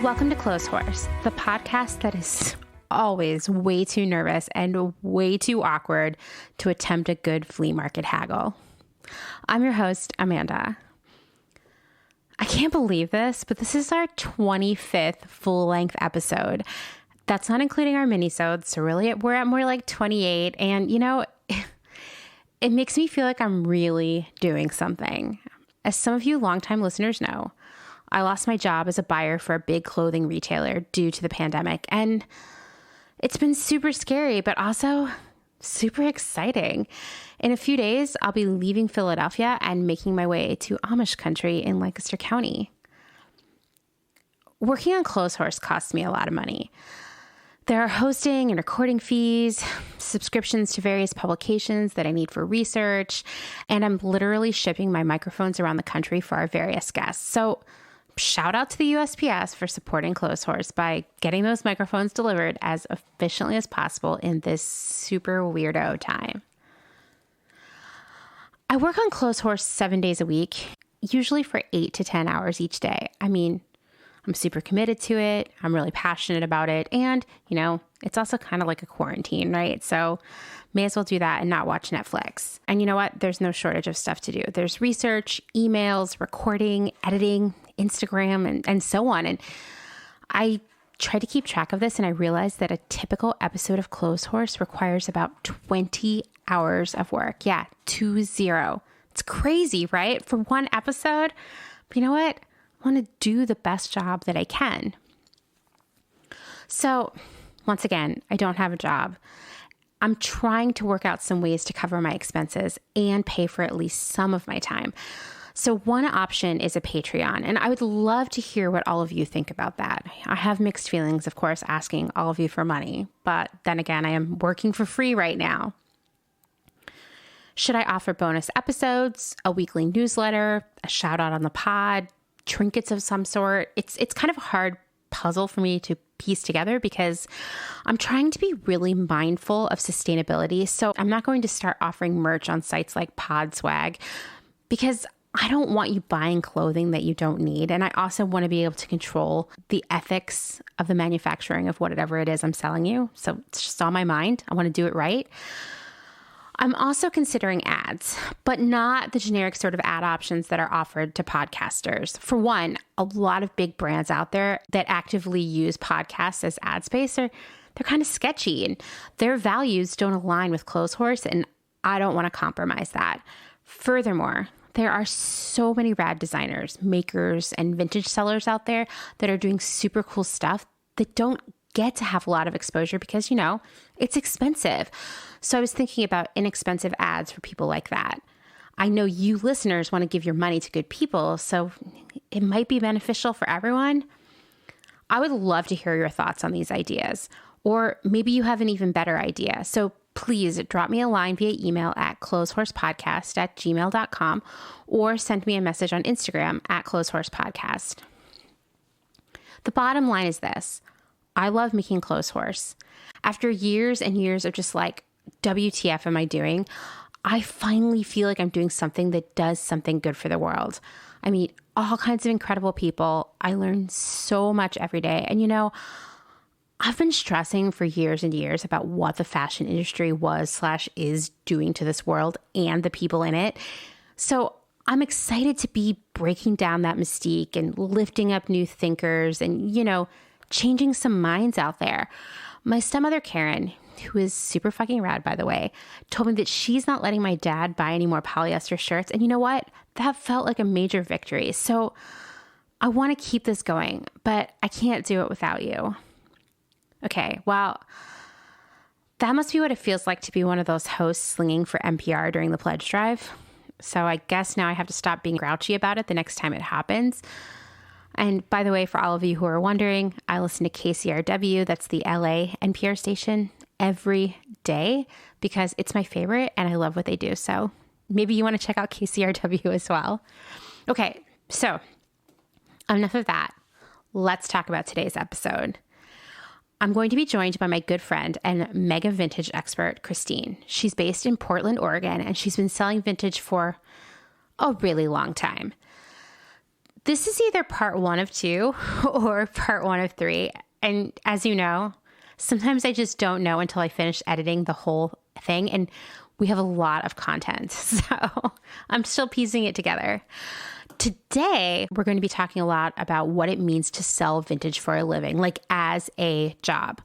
Welcome to Clotheshorse, the podcast that is always way too nervous and way too awkward to attempt a good flea market haggle. I'm your host, Amanda. I can't believe this, but this is our 25th full-length episode. That's not including our minisodes, so really we're at more like 28, and you know, it makes me feel like I'm really doing something. As some of you longtime listeners know, I lost my job as a buyer for a big clothing retailer due to the pandemic, and it's been super scary, but also super exciting. In a few days, I'll be leaving Philadelphia and making my way to Amish country in Lancaster County. Working on Clotheshorse costs me a lot of money. There are hosting and recording fees, subscriptions to various publications that I need for research, and I'm literally shipping my microphones around the country for our various guests. So shout out to the USPS for supporting Clotheshorse by getting those microphones delivered as efficiently as possible in this super weirdo time. I work on Clotheshorse 7 days a week, usually for 8 to 10 hours each day. I mean, I'm super committed to it. I'm really passionate about it. And, you know, it's also kind of like a quarantine, right? So may as well do that and not watch Netflix. And you know what? There's no shortage of stuff to do. There's research, emails, recording, editing, Instagram, and so on. And I tried to keep track of this, and I realized that a typical episode of Clotheshorse requires about 20 hours of work. Yeah, 20. It's crazy, right? For one episode. But you know what? I want to do the best job that I can. So once again, I don't have a job. I'm trying to work out some ways to cover my expenses and pay for at least some of my time. So one option is a Patreon, and I would love to hear what all of you think about that. I have mixed feelings, of course, asking all of you for money, but then again, I am working for free right now. Should I offer bonus episodes, a weekly newsletter, a shout out on the pod, trinkets of some sort? It's kind of a hard puzzle for me to piece together because I'm trying to be really mindful of sustainability. So I'm not going to start offering merch on sites like Podswag because I don't want you buying clothing that you don't need. And I also want to be able to control the ethics of the manufacturing of whatever it is I'm selling you. So it's just on my mind. I want to do it right. I'm also considering ads, but not the generic sort of ad options that are offered to podcasters. For one, a lot of big brands out there that actively use podcasts as ad space they're kind of sketchy, and their values don't align with Clotheshorse, and I don't want to compromise that. Furthermore, there are so many rad designers, makers, and vintage sellers out there that are doing super cool stuff that don't get to have a lot of exposure because, you know, it's expensive. So I was thinking about inexpensive ads for people like that. I know you listeners want to give your money to good people, so it might be beneficial for everyone. I would love to hear your thoughts on these ideas, or maybe you have an even better idea. So please drop me a line via email at clothehorsepodcast@gmail.com or send me a message on Instagram at clothehorsepodcast. The bottom line is this. I love making Clotheshorse. After years and years of just like, WTF am I doing? I finally feel like I'm doing something that does something good for the world. I meet all kinds of incredible people. I learn so much every day. And you know, I've been stressing for years and years about what the fashion industry was/is doing to this world and the people in it. So I'm excited to be breaking down that mystique and lifting up new thinkers and, you know, changing some minds out there. My stepmother, Karen, who is super fucking rad, by the way, told me that she's not letting my dad buy any more polyester shirts. And you know what? That felt like a major victory. So I want to keep this going, but I can't do it without you. Okay, well, that must be what it feels like to be one of those hosts slinging for NPR during the pledge drive. So I guess now I have to stop being grouchy about it the next time it happens. And by the way, for all of you who are wondering, I listen to KCRW, that's the LA NPR station, every day because it's my favorite and I love what they do. So maybe you want to check out KCRW as well. Okay, so enough of that. Let's talk about today's episode. I'm going to be joined by my good friend and mega vintage expert, Christine. She's based in Portland, Oregon, and she's been selling vintage for a really long time. This is either part 1 of 2 or part 1 of 3. And as you know, sometimes I just don't know until I finish editing the whole thing. And we have a lot of content. So I'm still piecing it together. Today, we're going to be talking a lot about what it means to sell vintage for a living, like as a job,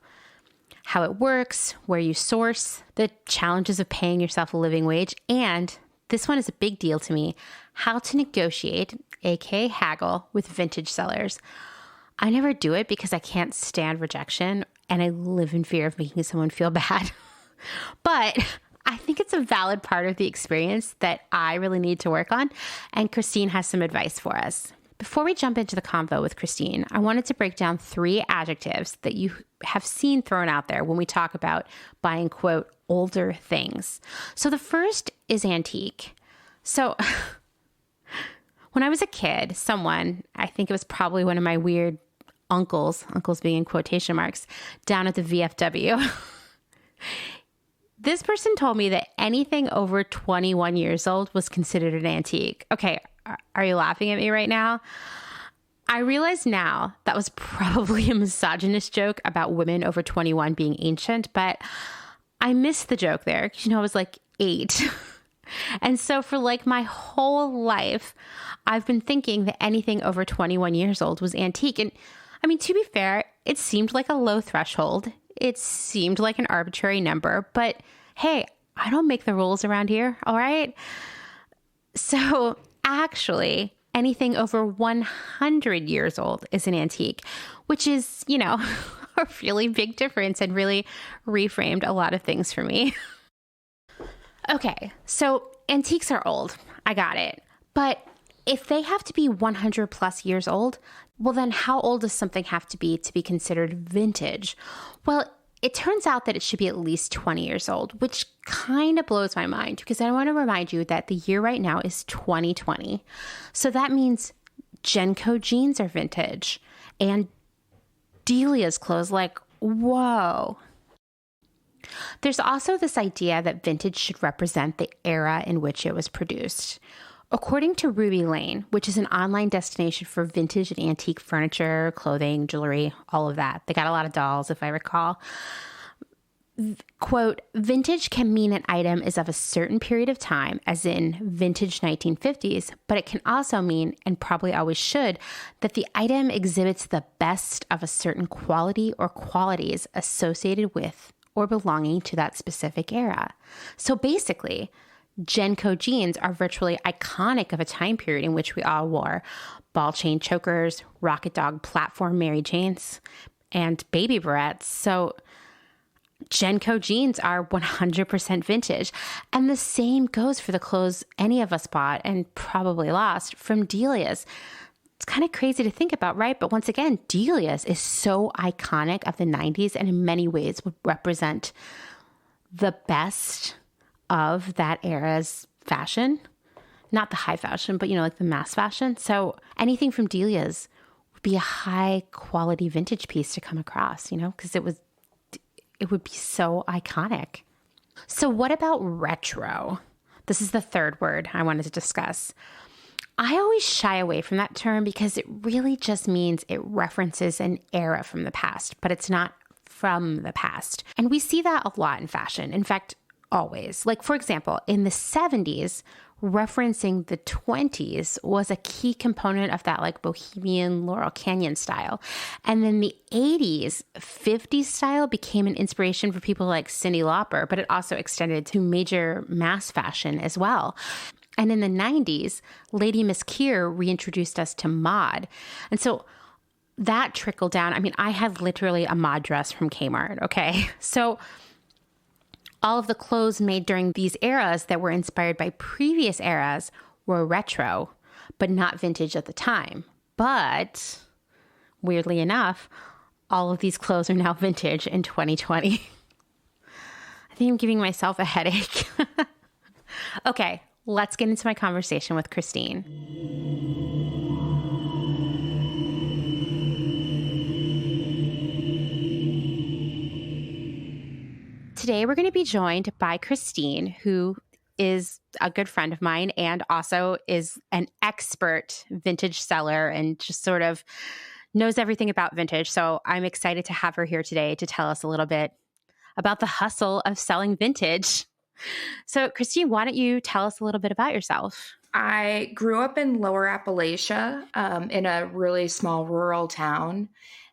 how it works, where you source, the challenges of paying yourself a living wage, and this one is a big deal to me, how to negotiate, aka haggle, with vintage sellers. I never do it because I can't stand rejection and I live in fear of making someone feel bad. But I think it's a valid part of the experience that I really need to work on, and Christine has some advice for us. Before we jump into the convo with Christine, I wanted to break down 3 adjectives that you have seen thrown out there when we talk about buying, quote, older things. So the first is antique. So when I was a kid, someone, I think it was probably one of my weird uncles being in quotation marks, down at the VFW, this person told me that anything over 21 years old was considered an antique. Okay, are you laughing at me right now? I realize now that was probably a misogynist joke about women over 21 being ancient, but I missed the joke there because, I was like 8. And so for like my whole life, I've been thinking that anything over 21 years old was antique. And I mean, to be fair, it seemed like a low threshold. It seemed like an arbitrary number, but hey, I don't make the rules around here, all right? So actually, anything over 100 years old is an antique, which is, a really big difference and really reframed a lot of things for me. Okay, so antiques are old. I got it. But if they have to be 100 plus years old, well, then how old does something have to be considered vintage? Well, it turns out that it should be at least 20 years old, which kind of blows my mind because I want to remind you that the year right now is 2020. So that means Genco jeans are vintage and Delia's clothes, like, whoa. There's also this idea that vintage should represent the era in which it was produced. According to Ruby Lane, which is an online destination for vintage and antique furniture, clothing, jewelry, all of that. They got a lot of dolls, if I recall. Quote, vintage can mean an item is of a certain period of time, as in vintage 1950s, but it can also mean, and probably always should, that the item exhibits the best of a certain quality or qualities associated with or belonging to that specific era. So basically, Genco jeans are virtually iconic of a time period in which we all wore ball chain chokers, rocket dog platform Mary Janes, and baby barrettes. So Genco jeans are 100% vintage. And the same goes for the clothes any of us bought and probably lost from Delia's. It's kind of crazy to think about, right? But once again, Delia's is so iconic of the 90s and in many ways would represent the best of that era's fashion. Not the high fashion, but like the mass fashion. So anything from Delia's would be a high quality vintage piece to come across, because it would be so iconic. So what about retro? This is the third word I wanted to discuss. I always shy away from that term because it really just means it references an era from the past, but it's not from the past. And we see that a lot in fashion. In fact, always. Like, for example, in the 70s, referencing the 20s was a key component of that like bohemian Laurel Canyon style. And then the 80s, 50s style became an inspiration for people like Cyndi Lauper, but it also extended to major mass fashion as well. And in the 90s, Lady Miss Keir reintroduced us to mod. And so that trickled down. I mean, I had literally a mod dress from Kmart, okay? So all of the clothes made during these eras that were inspired by previous eras were retro, but not vintage at the time. But weirdly enough, all of these clothes are now vintage in 2020. I think I'm giving myself a headache. Okay, let's get into my conversation with Christine. Today, we're going to be joined by Christine, who is a good friend of mine and also is an expert vintage seller and just sort of knows everything about vintage. So I'm excited to have her here today to tell us a little bit about the hustle of selling vintage. So, Christine, why don't you tell us a little bit about yourself? I grew up in Lower Appalachia, in a really small rural town,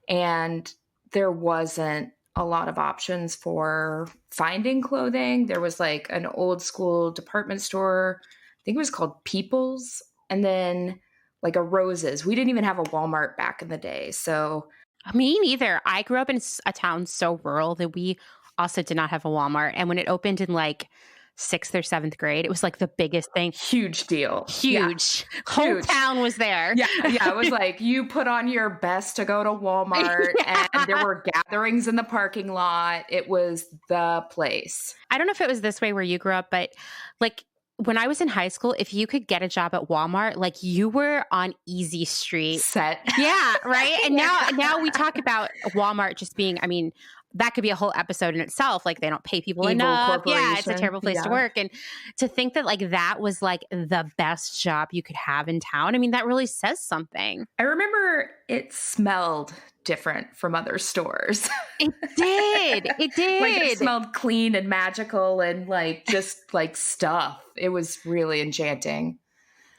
and there wasn't a lot of options for finding clothing. There was like an old school department store, I think it was called People's, and then like a Roses. We didn't even have a Walmart back in the day. So, Me neither. I grew up in a town so rural that we also did not have a Walmart. And when it opened in like 6th or 7th grade, it was like the biggest thing. huge deal. Huge. Yeah. Whole Huge. town was there. Yeah. It was like you put on your best to go to Walmart, and there were gatherings in the parking lot. It was the place. I don't know if it was this way where you grew up, but like when I was in high school, if you could get a job at Walmart, like you were on Easy Street. Set. Yeah, right? And now we talk about Walmart just being, I mean, that could be a whole episode in itself. Like they don't pay people Evil enough. Yeah, it's a corporation. terrible place to Yeah. work. And to think that like that was like the best job you could have in town, I mean, that really says something. I remember it smelled different from other stores. It did. It did. Like it smelled clean and magical and like just like stuff. It was really enchanting.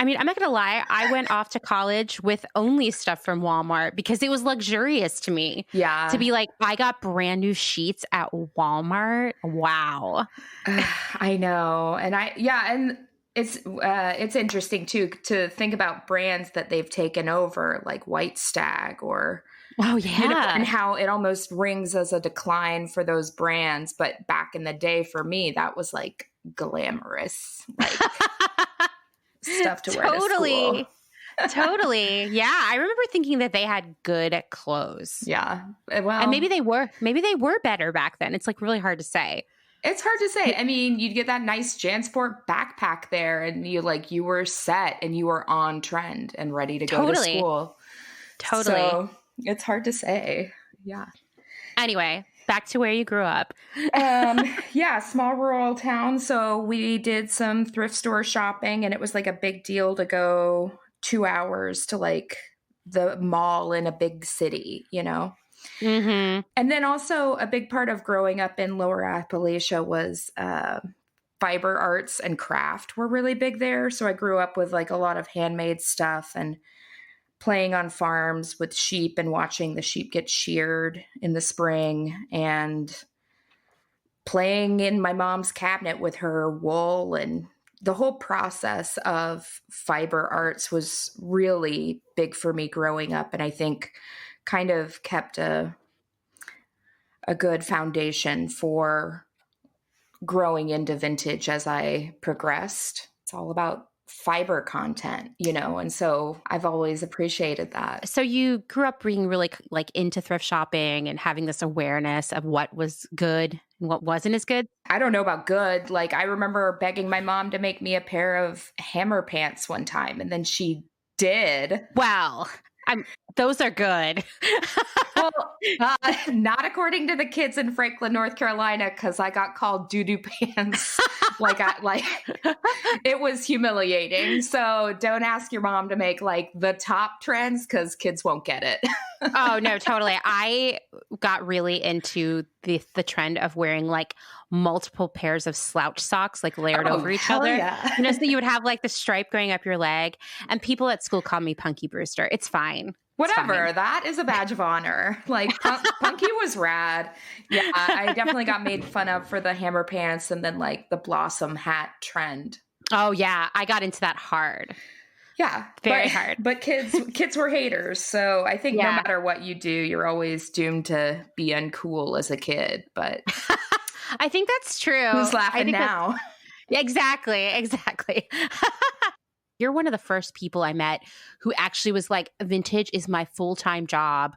I mean, I'm not going to lie. I went off to college with only stuff from Walmart because it was luxurious to me. Yeah. To be like, I got brand new sheets at Walmart. Wow. I know. And it's interesting too to think about brands that they've taken over, like White Stag or Oh, yeah. and how it almost rings as a decline for those brands. But back in the day, for me, that was like glamorous, like stuff to wear to school. Totally. Yeah. I remember thinking that they had good clothes. Yeah. Well, And maybe they were better back then. It's like really hard to say. it's hard to say. I mean, you'd get that nice JanSport backpack there and you were set and you were on trend and ready to go to school. Totally. So it's hard to say. Yeah. Anyway, back to where you grew up. Yeah, small rural town. So we did some thrift store shopping, and it was like a big deal to go 2 hours to like the mall in a big city, you know? Mm-hmm. And then also a big part of growing up in Lower Appalachia was fiber arts and craft were really big there. So I grew up with like a lot of handmade stuff and playing on farms with sheep and watching the sheep get sheared in the spring and playing in my mom's cabinet with her wool. And the whole process of fiber arts was really big for me growing up. And I think kind of kept a good foundation for growing into vintage as I progressed. It's all about fiber content, you know, and so I've always appreciated that. So you grew up being really like into thrift shopping and having this awareness of what was good and what wasn't as good. I don't know about good. Like I remember begging my mom to make me a pair of hammer pants one time, and then she did. Well, those are good. Well, not according to the kids in Franklin, North Carolina, because I got called doo-doo pants. It was humiliating. So don't ask your mom to make like the top trends because kids won't get it. Oh, no, totally. I got really into the trend of wearing like multiple pairs of slouch socks like layered over each other. Yeah. You know, so you would have like the stripe going up your leg. And people at school call me Punky Brewster. It's fine. Whatever. That is a badge of honor. Like Punky was rad. Yeah, I definitely got made fun of for the hammer pants and then like the blossom hat trend. Oh yeah, I got into that hard. Yeah, very hard. But kids were haters. So I think no matter what you do, you're always doomed to be uncool as a kid. But I think that's true. Who's laughing now? Exactly. You're one of the first people I met who actually was like, vintage is my full-time job.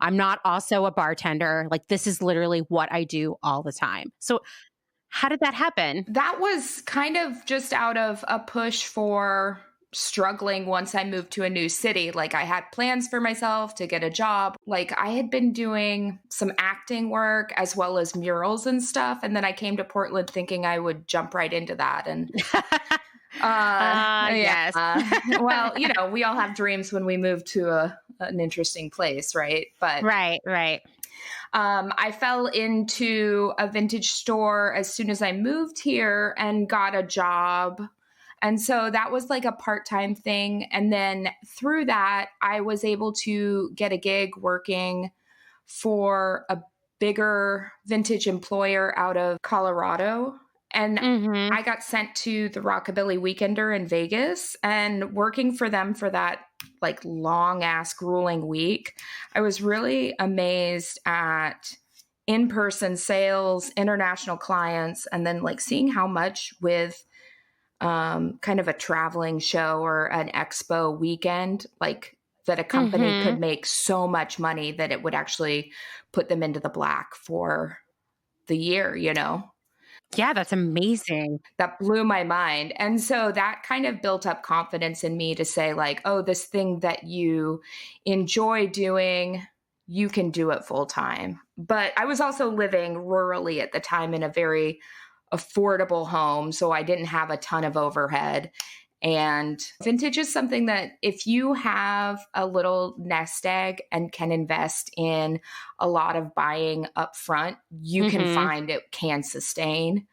I'm not also a bartender. Like, this is literally what I do all the time. So how did that happen? That was kind of just out of a push for struggling once I moved to a new city. Like I had plans for myself to get a job. Like I had been doing some acting work as well as murals and stuff. And then I came to Portland thinking I would jump right into that. And yes. Well, we all have dreams when we move to an interesting place, right? But right. I fell into a vintage store as soon as I moved here and got a job. And so that was like a part-time thing. And then through that, I was able to get a gig working for a bigger vintage employer out of Colorado. And I got sent to the Rockabilly Weekender in Vegas, and working for them for that like long ass grueling week, I was really amazed at in-person sales, international clients, and then like seeing how much with kind of a traveling show or an expo weekend, like that a company could make so much money that it would actually put them into the black for the year, Yeah, that's amazing. That blew my mind. And so that kind of built up confidence in me to say like, oh, this thing that you enjoy doing, you can do it full time. But I was also living rurally at the time in a very affordable home. So I didn't have a ton of overhead. And vintage is something that if you have a little nest egg and can invest in a lot of buying up front, you can find it can sustain.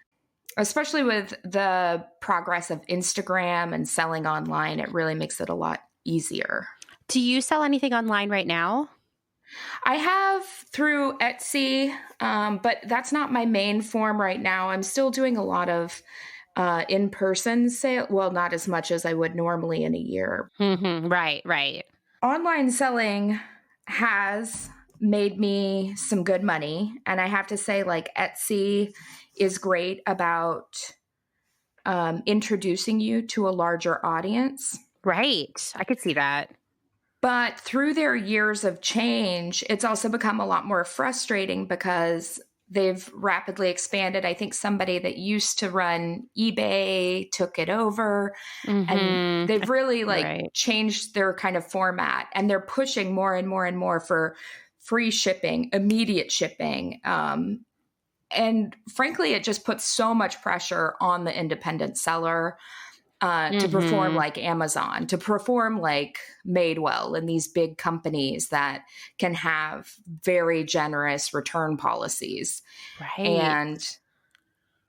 Especially with the progress of Instagram and selling online, it really makes it a lot easier. Do you sell anything online right now? I have through Etsy, but that's not my main form right now. I'm still doing a lot of in-person sale. Well, not as much as I would normally in a year. Right. Online selling has made me some good money. And I have to say, like, Etsy is great about introducing you to a larger audience. Right. I could see that. But through their years of change, it's also become a lot more frustrating because they've rapidly expanded. I think somebody that used to run eBay took it over, and they've really changed their kind of format, and they're pushing more and more and more for free shipping, immediate shipping. And frankly, it just puts so much pressure on the independent seller to perform like Amazon, to perform like Madewell and these big companies that can have very generous return policies. Right. And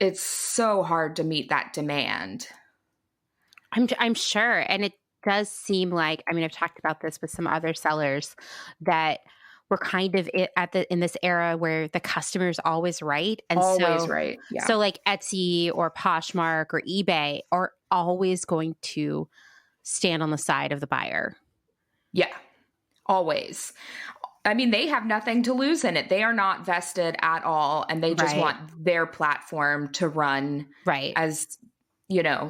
it's so hard to meet that demand. I'm sure. And it does seem like, I mean, I've talked about this with some other sellers that we're kind of in this era where the customer is always right. And always right. Yeah. So like Etsy or Poshmark or eBay are always going to stand on the side of the buyer. Yeah, always. I mean, they have nothing to lose in it. They are not vested at all. And they just want their platform to run as,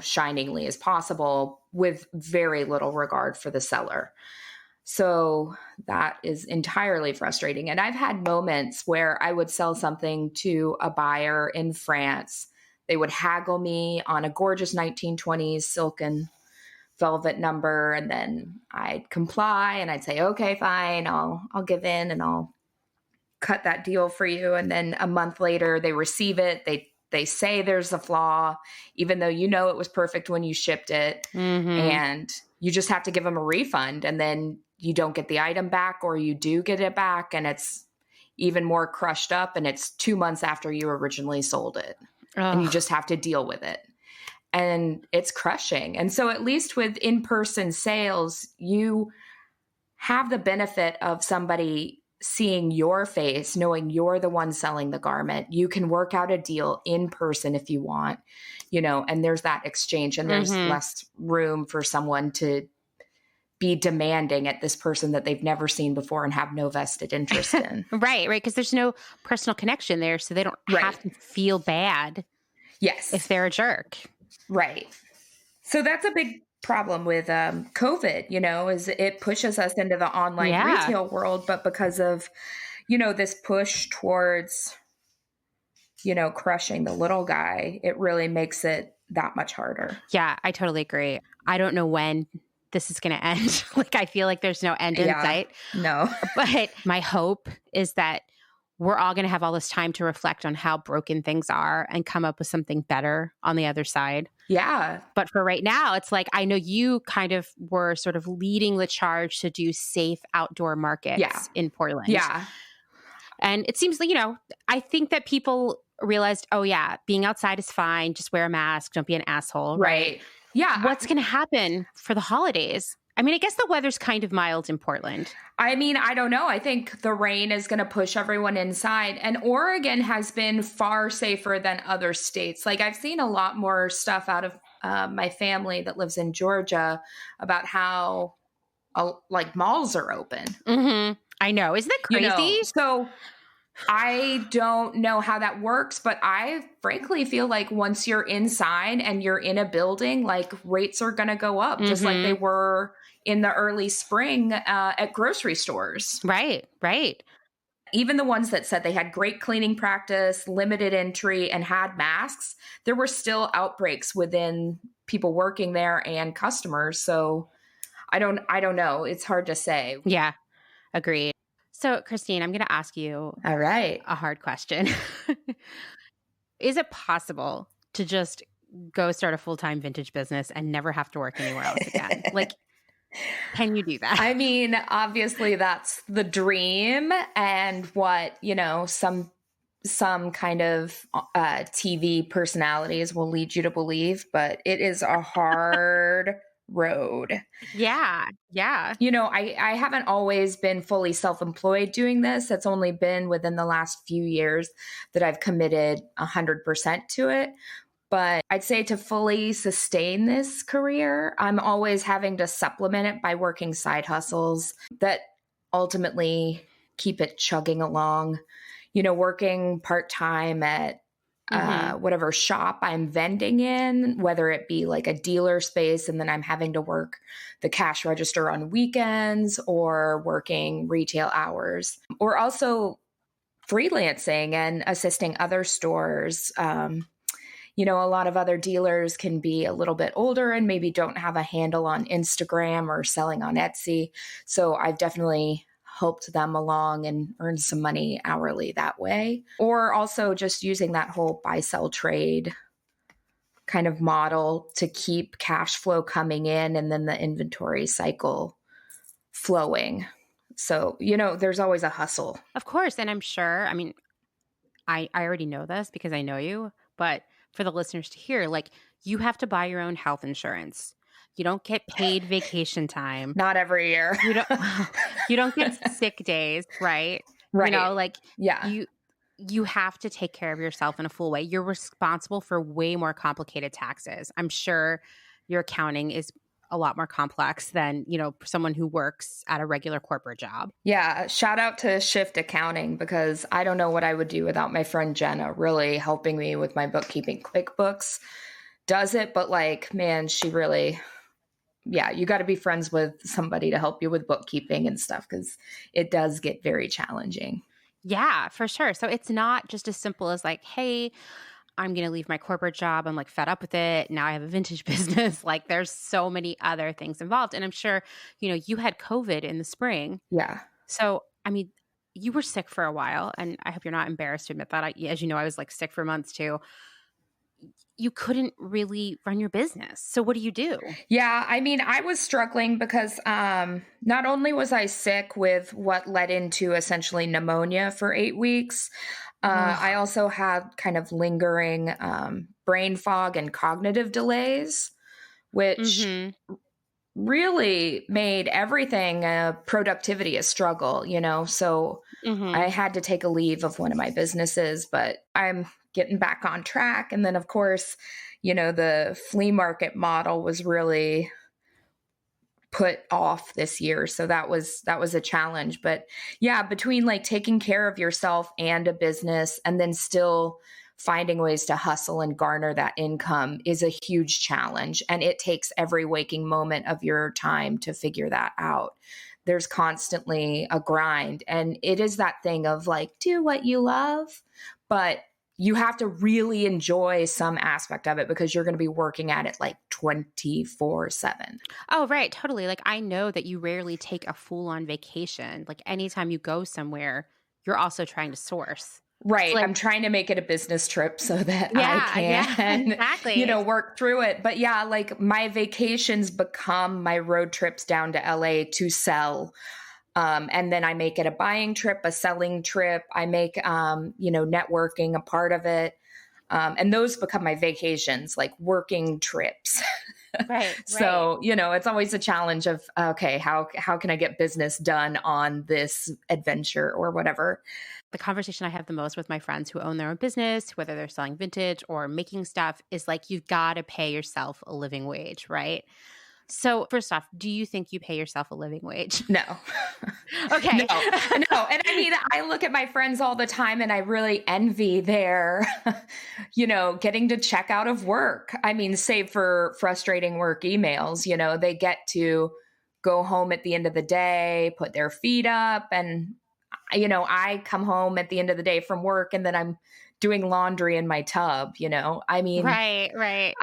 shiningly as possible with very little regard for the seller. So that is entirely frustrating. And I've had moments where I would sell something to a buyer in France. They would haggle me on a gorgeous 1920s silken velvet number. And then I'd comply and I'd say, okay, fine, I'll give in and I'll cut that deal for you. And then a month later they receive it. They say there's a flaw, even though it was perfect when you shipped it. And you just have to give them a refund. And then you don't get the item back, or you do get it back and it's even more crushed up and it's 2 months after you originally sold it. And you just have to deal with it. And it's crushing. And so at least with in-person sales, you have the benefit of somebody seeing your face, knowing you're the one selling the garment. You can work out a deal in person if you want, and there's that exchange, and there's less room for someone to be demanding at this person that they've never seen before and have no vested interest in. Right. Because there's no personal connection there. So they don't have to feel bad. Yes. If they're a jerk. Right. So that's a big problem with COVID, is it pushes us into the online retail world, but because of, this push towards, crushing the little guy, it really makes it that much harder. Yeah, I totally agree. I don't know when this is going to end. Like, I feel like there's no end in sight. No. But my hope is that we're all going to have all this time to reflect on how broken things are and come up with something better on the other side. Yeah. But for right now, it's like, I know you kind of were sort of leading the charge to do safe outdoor markets in Portland. Yeah. And it seems like, I think that people realized, oh yeah, being outside is fine. Just wear a mask. Don't be an asshole. Right. Yeah. What's going to happen for the holidays? I mean, I guess the weather's kind of mild in Portland. I mean, I don't know. I think the rain is going to push everyone inside. And Oregon has been far safer than other states. Like, I've seen a lot more stuff out of my family that lives in Georgia about how like malls are open. Mm-hmm. I know. Isn't that crazy? So I don't know how that works, but I frankly feel like once you're inside and you're in a building, like rates are going to go up just like they were in the early spring at grocery stores. Right. Even the ones that said they had great cleaning practice, limited entry, and had masks, there were still outbreaks within people working there and customers. So I don't know. It's hard to say. Yeah, agreed. So, Christine, I'm going to ask you All right. a hard question. Is it possible to just go start a full-time vintage business and never have to work anywhere else again? Like, can you do that? I mean, obviously that's the dream and what, some kind of TV personalities will lead you to believe, but it is a hard road. Yeah. I haven't always been fully self-employed doing this. It's only been within the last few years that I've committed 100% to it. But I'd say to fully sustain this career, I'm always having to supplement it by working side hustles that ultimately keep it chugging along. Working part-time at whatever shop I'm vending in, whether it be like a dealer space and then I'm having to work the cash register on weekends or working retail hours, or also freelancing and assisting other stores. A lot of other dealers can be a little bit older and maybe don't have a handle on Instagram or selling on Etsy. So I've definitely helped them along and earned some money hourly that way. Or also just using that whole buy-sell trade kind of model to keep cash flow coming in and then the inventory cycle flowing. So, there's always a hustle. Of course. And I'm sure, I mean, I already know this because I know you, but for the listeners to hear, like, you have to buy your own health insurance. You don't get paid vacation time. Not every year. You don't get sick days, right? Right. You have to take care of yourself in a full way. You're responsible for way more complicated taxes. I'm sure your accounting is a lot more complex than, someone who works at a regular corporate job. Yeah. Shout out to Shift Accounting, because I don't know what I would do without my friend Jenna really helping me with my bookkeeping. QuickBooks does it, but man, she really, you got to be friends with somebody to help you with bookkeeping and stuff, because it does get very challenging. Yeah, for sure. So it's not just as simple as like, hey, I'm going to leave my corporate job. I'm like fed up with it. Now I have a vintage business. Like, there's so many other things involved. And I'm sure, you had COVID in the spring. Yeah. So, I mean, you were sick for a while, and I hope you're not embarrassed to admit that. As you know, I was like sick for months too. You couldn't really run your business. So what do you do? Yeah, I mean, I was struggling because not only was I sick with what led into essentially pneumonia for 8 weeks, I also had kind of lingering brain fog and cognitive delays, which really made everything productivity a struggle, So I had to take a leave of one of my businesses, but I'm getting back on track. And then, of course, the flea market model was really put off this year. So that was a challenge. But yeah, between like taking care of yourself and a business and then still finding ways to hustle and garner that income is a huge challenge. And it takes every waking moment of your time to figure that out. There's constantly a grind. And it is that thing of like, do what you love, but you have to really enjoy some aspect of it because you're going to be working at it like 24/7. Oh, right. Totally. Like, I know that you rarely take a full on vacation. Like, anytime you go somewhere, you're also trying to source. So, Right. like, I'm trying to make it a business trip so that I yeah, can, exactly. work through it. But yeah, like my vacations become my road trips down to LA to sell. And then I make it a buying trip, a selling trip. I make, networking a part of it. And those become my vacations, like working trips. Right, right. So, it's always a challenge of, okay, how can I get business done on this adventure or whatever? The conversation I have the most with my friends who own their own business, whether they're selling vintage or making stuff, is like, you've got to pay yourself a living wage, right? So, first off, do you think you pay yourself a living wage? No. Okay. No. And I mean, I look at my friends all the time and I really envy their, getting to check out of work. I mean, save for frustrating work emails, they get to go home at the end of the day, put their feet up, and I come home at the end of the day from work and then I'm doing laundry in my tub, I mean, Right, right.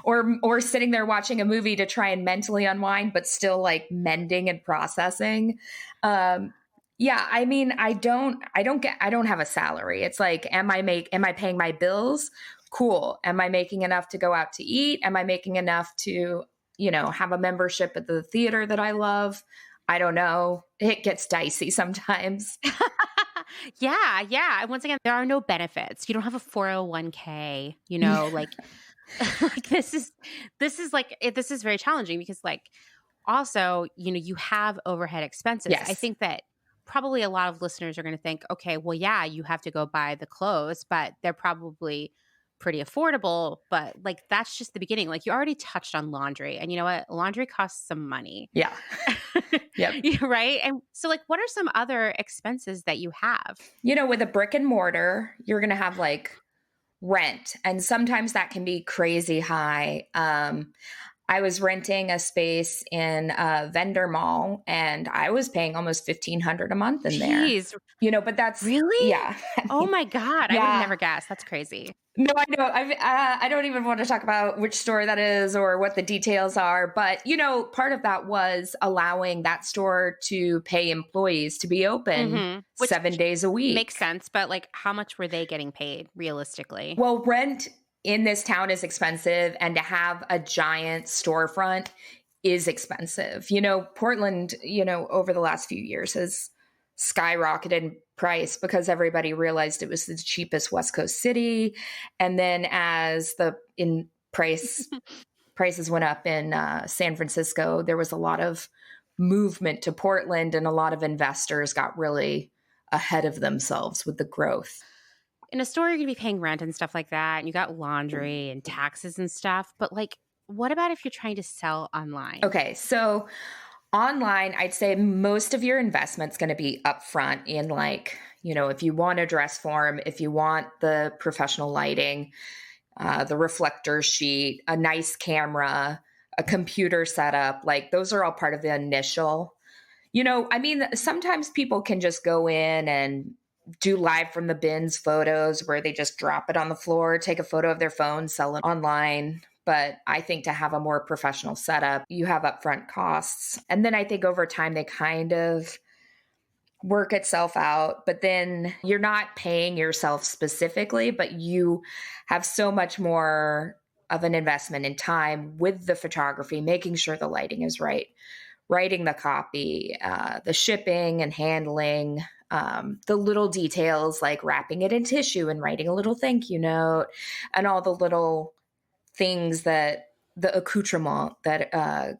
or sitting there watching a movie to try and mentally unwind, but still like mending and processing. Yeah, I mean, I don't have a salary. It's like, am I paying my bills? Cool. Am I making enough to go out to eat? Am I making enough to, have a membership at the theater that I love? I don't know. It gets dicey sometimes. Yeah, yeah. And once again, there are no benefits. You don't have a 401k, like like this is very challenging because like also, you have overhead expenses. Yes. I think that probably a lot of listeners are going to think, okay, well, yeah, you have to go buy the clothes, but they're probably pretty affordable. But like, that's just the beginning. Like, you already touched on laundry, and you know what? Laundry costs some money. Yeah. Yep. Right. And so, like, what are some other expenses that you have? With a brick and mortar, you're going to have like rent, and sometimes that can be crazy high. I was renting a space in a vendor mall and I was paying almost $1,500 a month in there. Jeez. But that's Really? yeah. Oh my God. I would have never guessed. That's crazy. No, I know. I don't even want to talk about which store that is or what the details are. But, part of that was allowing that store to pay employees to be open 7 days a week. Makes sense. But like, how much were they getting paid realistically? Well, rent in this town is expensive. And to have a giant storefront is expensive. Portland, over the last few years has skyrocketed in price because everybody realized it was the cheapest West Coast city. And then as prices went up in San Francisco, there was a lot of movement to Portland and a lot of investors got really ahead of themselves with the growth. In a store, you're going to be paying rent and stuff like that. And you got laundry and taxes and stuff. But like, what about if you're trying to sell online? Okay. So online, I'd say most of your investment's going to be upfront in like, if you want a dress form, if you want the professional lighting, the reflector sheet, a nice camera, a computer setup, like those are all part of the initial. I mean, sometimes people can just go in and do live from the bins photos where they just drop it on the floor, take a photo of their phone, sell it online. But I think to have a more professional setup, you have upfront costs. And then I think over time, they kind of work itself out. But then you're not paying yourself specifically, but you have so much more of an investment in time with the photography, making sure the lighting is right, writing the copy, the shipping and handling, the little details like wrapping it in tissue and writing a little thank you note, and all the little things that the accoutrement that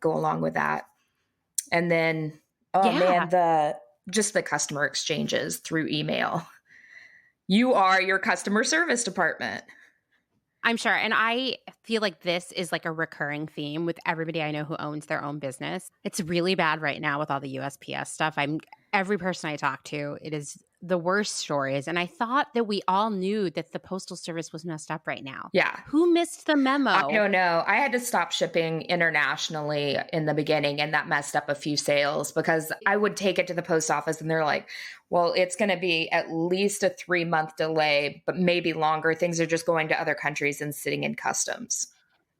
go along with that. And then, the customer exchanges through email. You are your customer service department. I'm sure. And I feel like this is like a recurring theme with everybody I know who owns their own business. It's really bad right now with all the USPS stuff. Every person I talk to, it is the worst stories. And I thought that we all knew that the Postal Service was messed up right now. Yeah. Who missed the I memo? don't know. I had to stop shipping internationally in the beginning, and that messed up a few sales because I would take it to the post office and they're like, well, it's going to be at least a 3-month delay, but maybe longer. Things are just going to other countries and sitting in customs.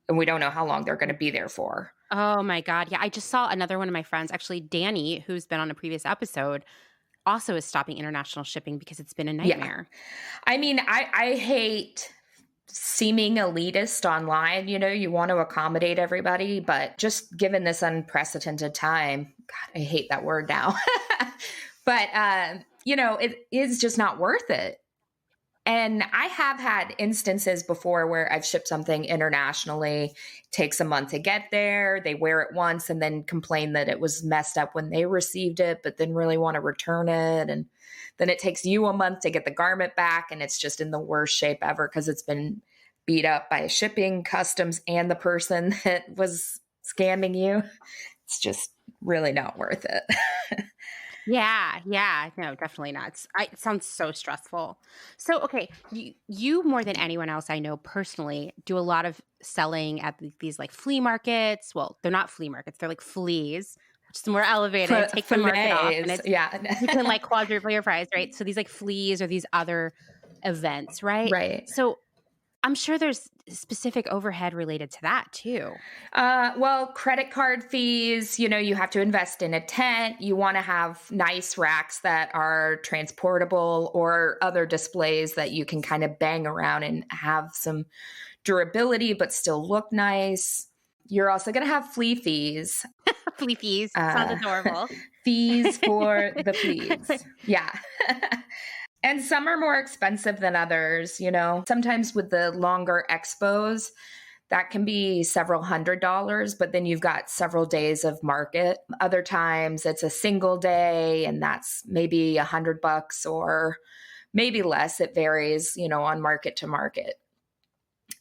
And we don't know how long they're going to be there for. Oh my God. Yeah. I just saw another one of my friends, actually, Danny, who's been on a previous episode, also is stopping international shipping because it's been a nightmare. Yeah. I mean, I hate seeming elitist online. You know, you want to accommodate everybody, but just given this unprecedented time, God, I hate that word now. But, you know, it is just not worth it. And I have had instances before where I've shipped something internationally, takes a month to get there, they wear it once and then complain that it was messed up when they received it, but then really want to return it. And then it takes you a month to get the garment back and it's just in the worst shape ever because it's been beat up by shipping, customs, and the person that was scamming you. It's just really not worth it. Yeah. No, definitely not. It sounds so stressful. So, okay, you more than anyone else I know personally do a lot of selling at these like flea markets. Well, they're not flea markets. They're like fleas, which is more elevated. Take the market off. And it's, you can like quadruple your price, right? So these like fleas or these other events, right? Right. So I'm sure there's specific overhead related to that too. Well, credit card fees, you know, you have to invest in a tent. You want to have nice racks that are transportable or other displays that you can kind of bang around and have some durability, but still look nice. You're also going to have flea fees. Flea fees. Sounds adorable. Fees for the fleas. Yeah. And some are more expensive than others, you know. Sometimes with the longer expos, that can be several $100s, but then you've got several days of market. Other times it's a single day and that's maybe $100 or maybe less. It varies, you know, on market to market.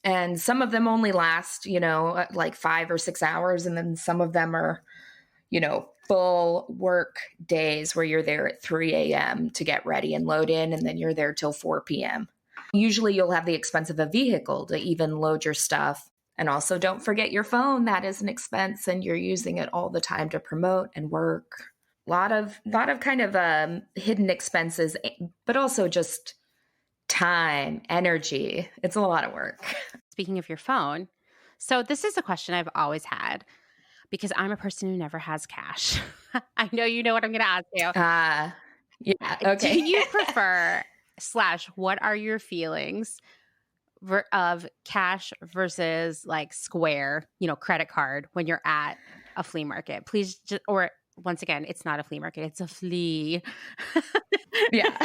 And some of them only last, you know, like 5 or 6 hours. And then some of them are, you know, full work days where you're there at 3 a.m. to get ready and load in, and then you're there till 4 p.m. Usually you'll have the expense of a vehicle to even load your stuff. And also don't forget your phone. That is an expense and you're using it all the time to promote and work. A lot of kind of hidden expenses, but also just time, energy. It's a lot of work. Speaking of your phone, so this is a question I've always had because I'm a person who never has cash. I know you know what I'm going to ask you. Yeah. Okay. Do you prefer / what are your feelings of cash versus like Square, you know, credit card when you're at a flea market? Please just, or once again, it's not a flea market, it's a flea. Yeah.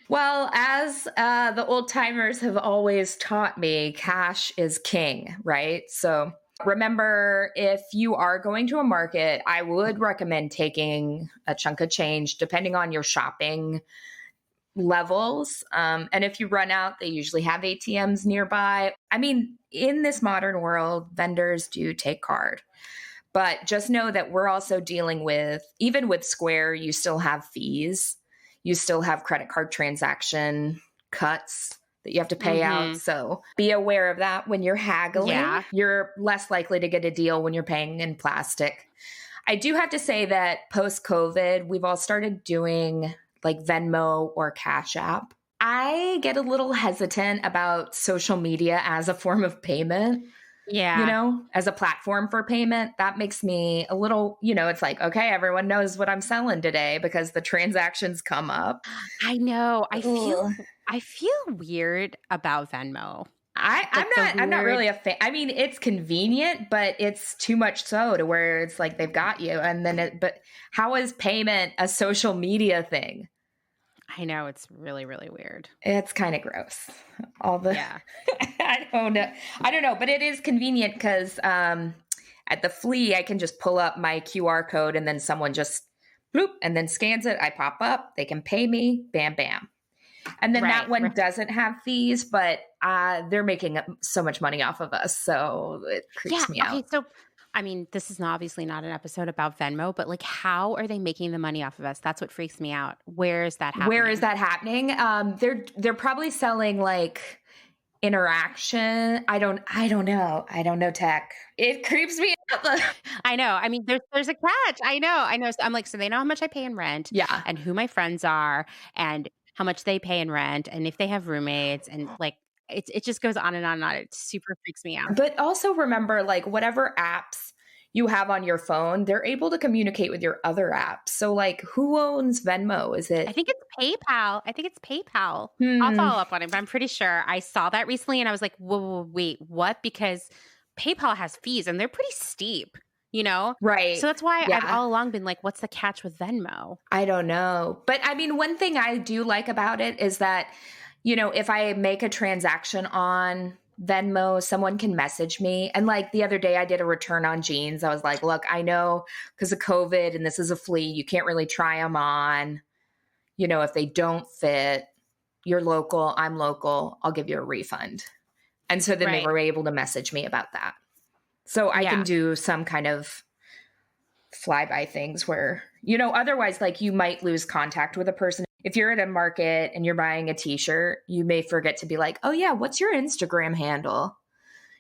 Well, as the old timers have always taught me, cash is king, right? So remember, if you are going to a market, I would recommend taking a chunk of change depending on your shopping levels. And if you run out, they usually have ATMs nearby. I mean, in this modern world, vendors do take card. But just know that we're also dealing with, even with Square, you still have fees. You still have credit card transaction cuts that you have to pay out. So be aware of that when you're haggling. Yeah. You're less likely to get a deal when you're paying in plastic. I do have to say that post-COVID, we've all started doing like Venmo or Cash App. I get a little hesitant about social media as a form of payment. Yeah. You know, as a platform for payment, that makes me a little, you know, it's like, okay, everyone knows what I'm selling today because the transactions come up. I know. I feel weird about Venmo. I'm not really a fan. I mean, it's convenient, but it's too much so to where it's like they've got you. And then but how is payment a social media thing? I know, it's really, really weird. It's kind of gross. Yeah. I don't know, but it is convenient because at the flea, I can just pull up my QR code and then someone just bloop and then scans it. I pop up, they can pay me, bam, bam. And then that one doesn't have fees, but they're making so much money off of us. So it creeps me out. Okay, so I mean, this is obviously not an episode about Venmo, but like, how are they making the money off of us? That's what freaks me out. Where is that happening? Where is that happening? They're probably selling like interaction. I don't know. I don't know tech. It creeps me out. I know. I mean, there's a catch. I know. So I'm like, so they know how much I pay in rent, Yeah. and who my friends are, and how much they pay in rent, and if they have roommates, and like it just goes on and on and on. It super freaks me out. But also remember, like, whatever apps you have on your phone, they're able to communicate with your other apps. So like, who owns Venmo? Is it? I think it's PayPal. I'll follow up on it, but I'm pretty sure I saw that recently and I was like, whoa, wait, what? Because PayPal has fees and they're pretty steep, you know? Right. So that's why I've all along been like, what's the catch with Venmo? I don't know. But I mean, one thing I do like about it is that, you know, if I make a transaction on Venmo, someone can message me. And like the other day I did a return on jeans. I was like, look, I know because of COVID and this is a flea, you can't really try them on. You know, if they don't fit, you're local, I'm local, I'll give you a refund. And so then they were able to message me about that. So I can do some kind of flyby things where, you know, otherwise like you might lose contact with a person. If you're at a market and you're buying a t-shirt, you may forget to be like, oh yeah, what's your Instagram handle?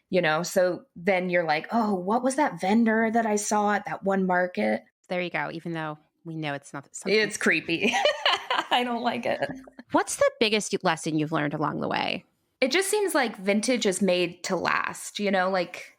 You know, so then you're like, oh, what was that vendor that I saw at that one market? There you go. Even though we know it's not something. It's creepy. I don't like it. What's the biggest lesson you've learned along the way? It just seems like vintage is made to last, you know, like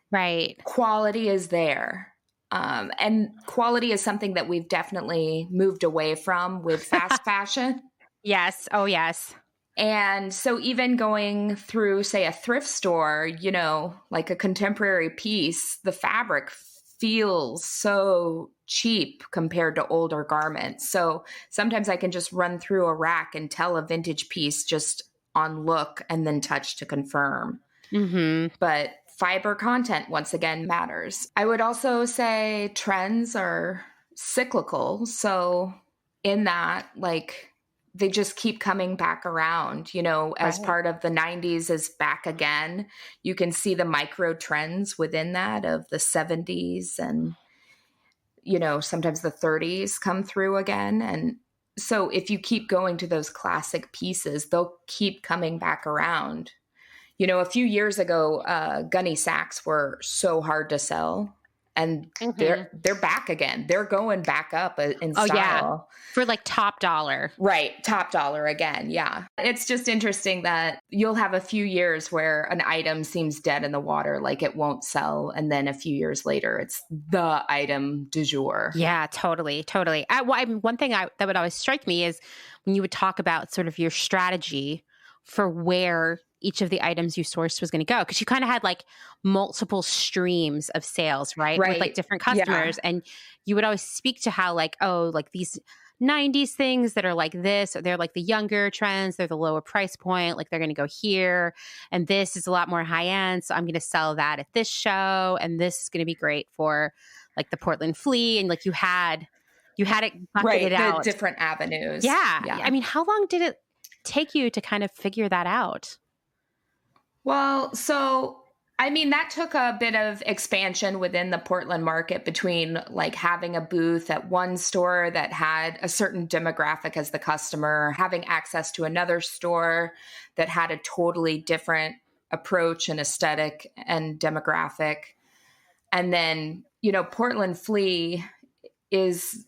quality is there. And quality is something that we've definitely moved away from with fast fashion. Yes. Oh, yes. And so even going through, say, a thrift store, you know, like a contemporary piece, the fabric feels so cheap compared to older garments. So sometimes I can just run through a rack and tell a vintage piece just on look and then touch to confirm. Mm-hmm. But fiber content, once again, matters. I would also say trends are cyclical. So in that, like, they just keep coming back around, you know, as part of the 90s is back again. You can see the micro trends within that of the 70s and, you know, sometimes the 30s come through again. And so if you keep going to those classic pieces, they'll keep coming back around. You know, a few years ago, gunny sacks were so hard to sell. And they're back again. They're going back up in style. Yeah. For like top dollar. Right. Top dollar again. Yeah. It's just interesting that you'll have a few years where an item seems dead in the water, like it won't sell. And then a few years later, it's the item du jour. Yeah, totally. One thing that would always strike me is when you would talk about sort of your strategy for where each of the items you sourced was going to go. Because you kind of had like multiple streams of sales, right? With like different customers. Yeah. And you would always speak to how like, oh, like these 90s things that are like this, they're like the younger trends, they're the lower price point, like they're going to go here. And this is a lot more high end. So I'm going to sell that at this show. And this is going to be great for like the Portland Flea. And like you had it bucketed out. The different avenues. Yeah. I mean, how long did it take you to kind of figure that out? Well, so, I mean, that took a bit of expansion within the Portland market between like having a booth at one store that had a certain demographic as the customer, having access to another store that had a totally different approach and aesthetic and demographic. And then, you know, Portland Flea is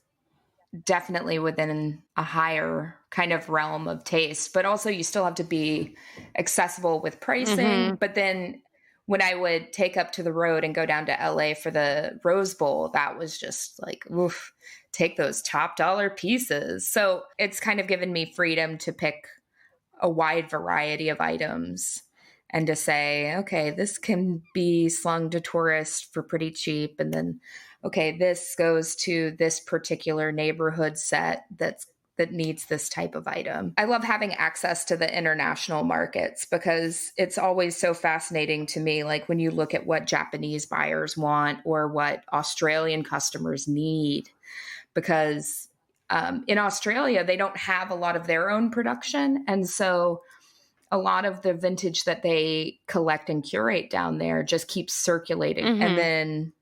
definitely within a higher kind of realm of taste, but also you still have to be accessible with pricing. Mm-hmm. But then when I would take up to the road and go down to LA for the Rose Bowl, that was just like, oof, take those top dollar pieces. So it's kind of given me freedom to pick a wide variety of items and to say, okay, this can be slung to tourists for pretty cheap. And then, okay, this goes to this particular neighborhood set that needs this type of item. I love having access to the international markets because it's always so fascinating to me. Like when you look at what Japanese buyers want or what Australian customers need, because in Australia, they don't have a lot of their own production. And so a lot of the vintage that they collect and curate down there just keeps circulating. Mm-hmm. And then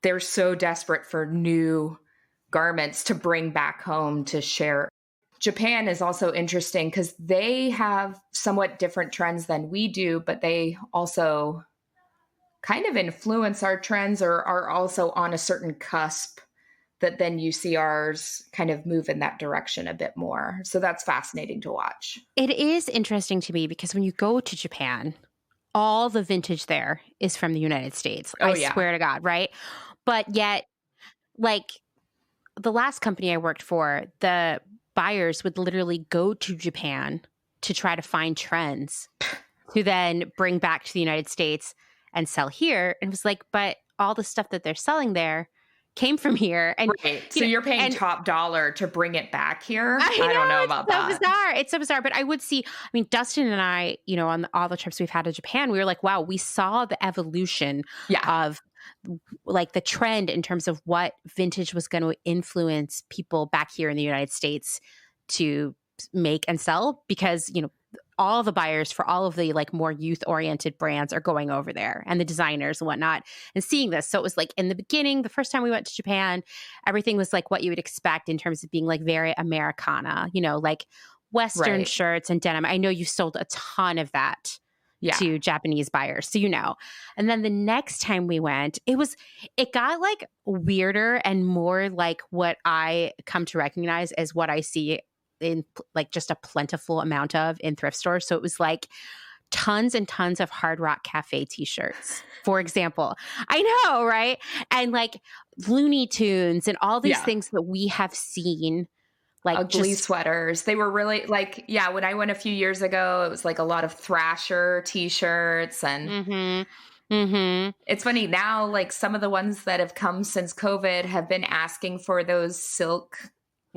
they're so desperate for new garments to bring back home to share. Japan is also interesting because they have somewhat different trends than we do, but they also kind of influence our trends or are also on a certain cusp that then you see ours kind of move in that direction a bit more. So that's fascinating to watch. It is interesting to me because when you go to Japan, all the vintage there is from the United States. Oh, I yeah. swear to God, right? But yet, like the last company I worked for, the buyers would literally go to Japan to try to find trends to then bring back to the United States and sell here. And it was like, but all the stuff that they're selling there came from here. And right. So you're paying top dollar to bring it back here. I don't know about that. Bizarre. It's so bizarre. But I would see, I mean, Dustin and I, on all the trips we've had to Japan, we were like, wow, we saw the evolution of like the trend in terms of what vintage was going to influence people back here in the United States to make and sell because, all the buyers for all of the like more youth-oriented brands are going over there and the designers and whatnot and seeing this. So it was like in the beginning, the first time we went to Japan, everything was like what you would expect in terms of being like very Americana, like Western shirts and denim. I know you sold a ton of that to Japanese buyers. So, and then the next time we went, it got like weirder and more like what I come to recognize as what I see in like just a plentiful amount of in thrift stores. So it was like tons and tons of Hard Rock Cafe t-shirts, for example. I know, right? And like Looney Tunes and all these things that we have seen. Like ugly sweaters. They were really like, when I went a few years ago, it was like a lot of Thrasher t-shirts and it's funny now, like some of the ones that have come since COVID have been asking for those silk,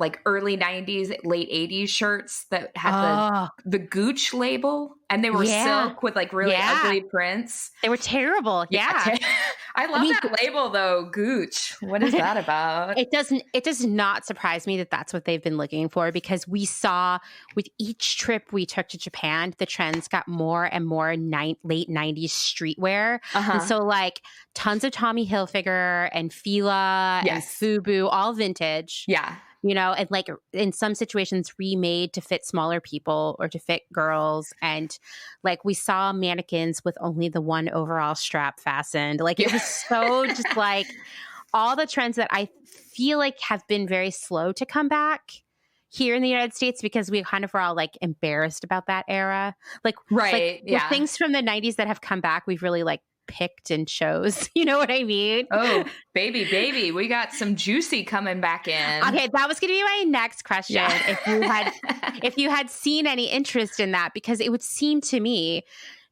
like early 90s, late 80s shirts that had the Gooch label and they were silk with like really ugly prints. They were terrible. Yeah. I love that label though, Gooch. What is that about? It does not surprise me that that's what they've been looking for because we saw with each trip we took to Japan, the trends got more and more late 90s streetwear. And so like tons of Tommy Hilfiger and Fila and Fubu, all vintage. Yeah. And like in some situations remade to fit smaller people or to fit girls. And like we saw mannequins with only the one overall strap fastened. Like it was so just like all the trends that I feel like have been very slow to come back here in the United States because we kind of were all like embarrassed about that era. Like, the things from the 90s that have come back, we've really like picked and chose. You know what I mean? Oh, baby. We got some juicy coming back in. Okay, that was going to be my next question. Yeah. If you had seen any interest in that, because it would seem to me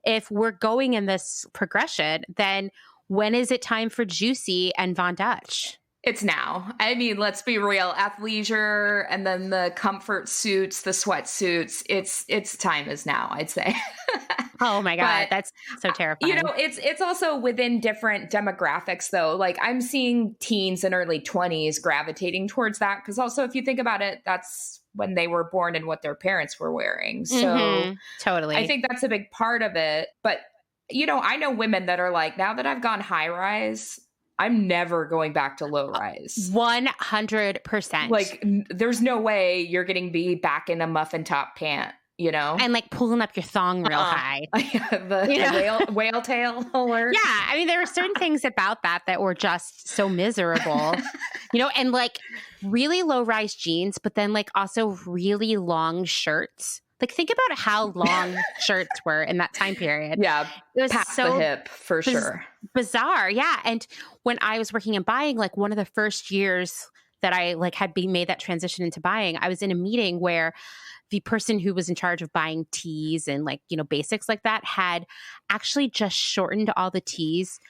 if we're going in this progression, then when is it time for Juicy and Von Dutch? It's now. I mean, let's be real. Athleisure and then the comfort suits, the sweatsuits. Its time is now, I'd say. Oh my God, that's so terrifying. It's also within different demographics though. Like I'm seeing teens and early 20s gravitating towards that because also if you think about it, that's when they were born and what their parents were wearing. So totally. I think that's a big part of it. But I know women that are like, now that I've gone high rise, I'm never going back to low rise. 100%. Like, there's no way you're getting be back in a muffin top pant, And like pulling up your thong real high. The whale tail alert. Yeah. I mean, there were certain things about that were just so miserable, and like really low rise jeans, but then like also really long shirts. Like, think about how long shirts were in that time period. Yeah. It was past so the hip, for sure. Bizarre. Yeah. And when I was working in buying, like one of the first years that I like had made that transition into buying, I was in a meeting where the person who was in charge of buying tees and like, basics like that had actually just shortened all the tees,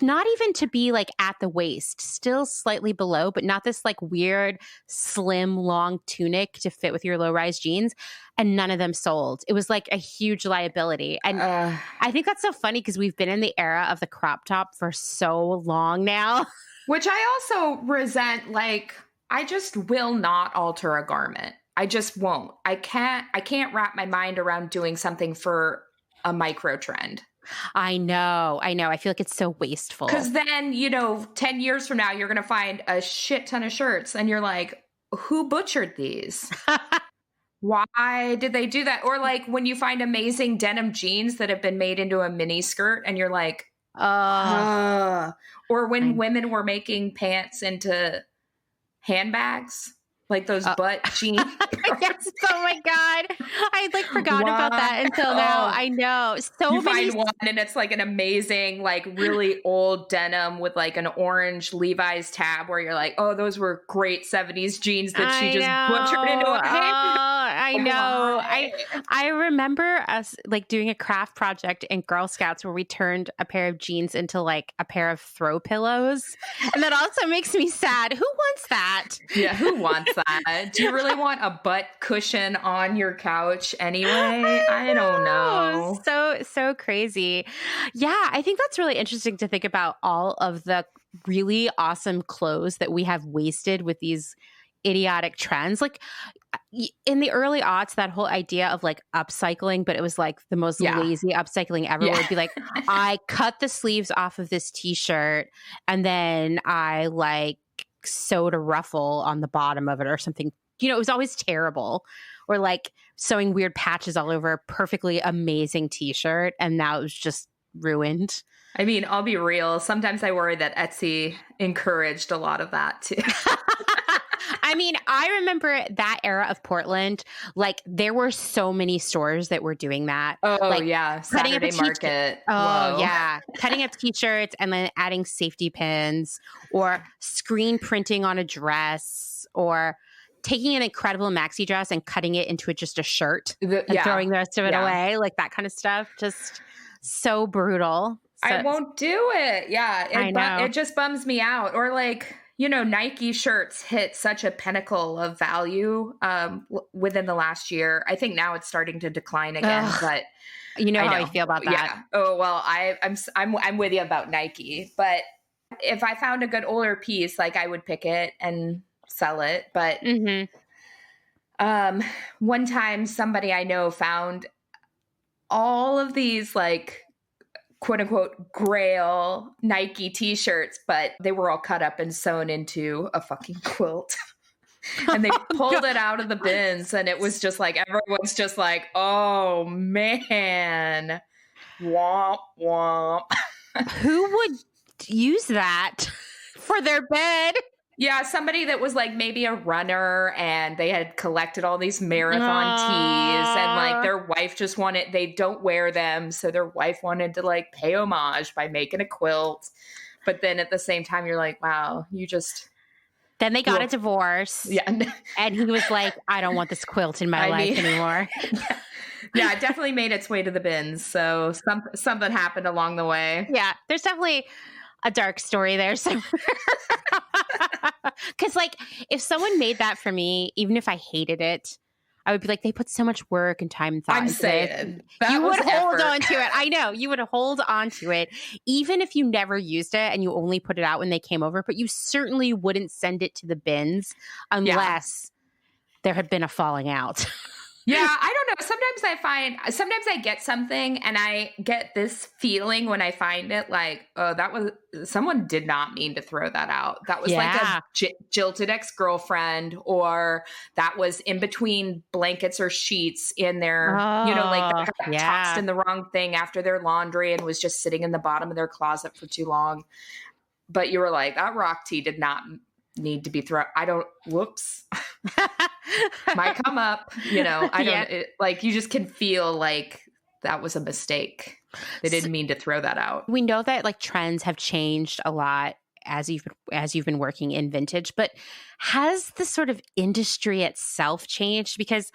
not even to be like at the waist, still slightly below, but not this like weird, slim, long tunic to fit with your low rise jeans. And none of them sold. It was like a huge liability. And I think that's so funny because we've been in the era of the crop top for so long now. Which I also resent. Like, I just will not alter a garment. I just won't. I can't wrap my mind around doing something for a micro trend. I know. I feel like it's so wasteful. Because then, 10 years from now, you're going to find a shit ton of shirts and you're like, who butchered these? Why did they do that? Or like when you find amazing denim jeans that have been made into a mini skirt and you're like, or when women were making pants into handbags, like those butt jeans. Yes. Oh my God. I like forgot about that until now. I know. You find one and it's like an amazing, like really old denim with like an orange Levi's tab where you're like, oh, those were great 70s jeans that she just butchered into a handbag. I know. I remember us like doing a craft project in Girl Scouts where we turned a pair of jeans into like a pair of throw pillows. And that also makes me sad. Who wants that? Yeah, who wants that? Do you really want a butt cushion on your couch anyway? I don't know. So crazy. Yeah, I think that's really interesting to think about all of the really awesome clothes that we have wasted with these idiotic trends. Like in the early aughts, that whole idea of like upcycling, but it was like the most lazy upcycling ever. Would be like, I cut the sleeves off of this t-shirt and then I like sewed a ruffle on the bottom of it or something. It was always terrible. Or like sewing weird patches all over a perfectly amazing t-shirt and now it was just ruined. I mean, I'll be real. Sometimes I worry that Etsy encouraged a lot of that too. I mean, I remember that era of Portland, like there were so many stores that were doing that. Oh, like, yeah. Saturday market. Oh, yeah. Cutting up t-shirts and then adding safety pins or screen printing on a dress or taking an incredible maxi dress and cutting it into just a shirt and throwing the rest of it away. Like that kind of stuff. Just so brutal. So, I won't do it. Yeah. I know. It just bums me out. Or like, Nike shirts hit such a pinnacle of value within the last year. I think now it's starting to decline again, but you know how I feel about that. Yeah. Oh, well, I'm with you about Nike, but if I found a good older piece, like I would pick it and sell it. But one time somebody I know found all of these like quote unquote grail Nike t-shirts, but they were all cut up and sewn into a fucking quilt. And they pulled it out of the bins and it was just like, everyone's just like, oh man, womp womp. Who would use that for their bed? Yeah, somebody that was like maybe a runner and they had collected all these marathon tees and like their wife just they don't wear them. So their wife wanted to like pay homage by making a quilt. But then at the same time, you're like, wow, Then they got a divorce. Yeah. And he was like, I don't want this quilt in my life anymore. Yeah, it definitely made its way to the bins. So something happened along the way. Yeah, there's definitely a dark story there somewhere. Because like if someone made that for me, even if I hated it, I would be like, they put so much work and time and thought I'm into saying it. You would hold on to it. I know. You would hold on to it, even if you never used it and you only put it out when they came over, but you certainly wouldn't send it to the bins unless there had been a falling out. Yeah, I don't know. Sometimes I get something and I get this feeling when I find it like, oh, someone did not mean to throw that out. That was like a jilted ex-girlfriend, or that was in between blankets or sheets in their, like got tossed in the wrong thing after their laundry and was just sitting in the bottom of their closet for too long. But you were like, that rock tee did not need to be thrown. Whoops. Might come up, like you just can feel like that was a mistake. They didn't mean to throw that out. We know that like trends have changed a lot as you've been working in vintage, but has the sort of industry itself changed? Because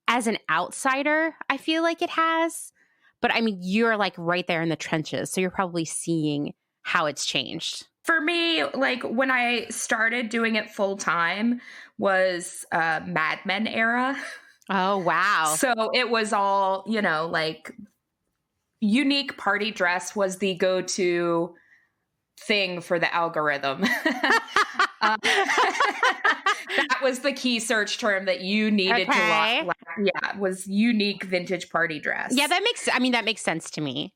as an outsider, I feel like it has, but I mean, you're like right there in the trenches. So you're probably seeing how it's changed. For me, like when I started doing it full time was Mad Men era. Oh, wow. So it was all, like unique party dress was the go-to thing for the algorithm. That was the key search term that you needed to lock. Yeah, was unique vintage party dress. Yeah, that makes sense to me.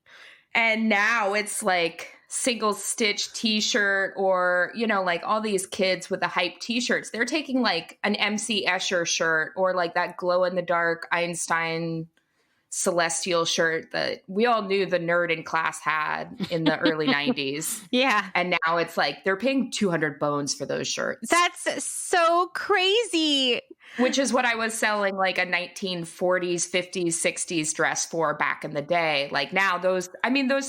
And now it's like single stitch t-shirt, or, you know, like all these kids with the hype t-shirts, they're taking like an MC Escher shirt or like that glow in the dark Einstein celestial shirt that we all knew the nerd in class had in the early 90s. Yeah. And now it's like they're paying 200 bones for those shirts. That's so crazy. Which is what I was selling like a 1940s, 50s, 60s dress for back in the day. Like now those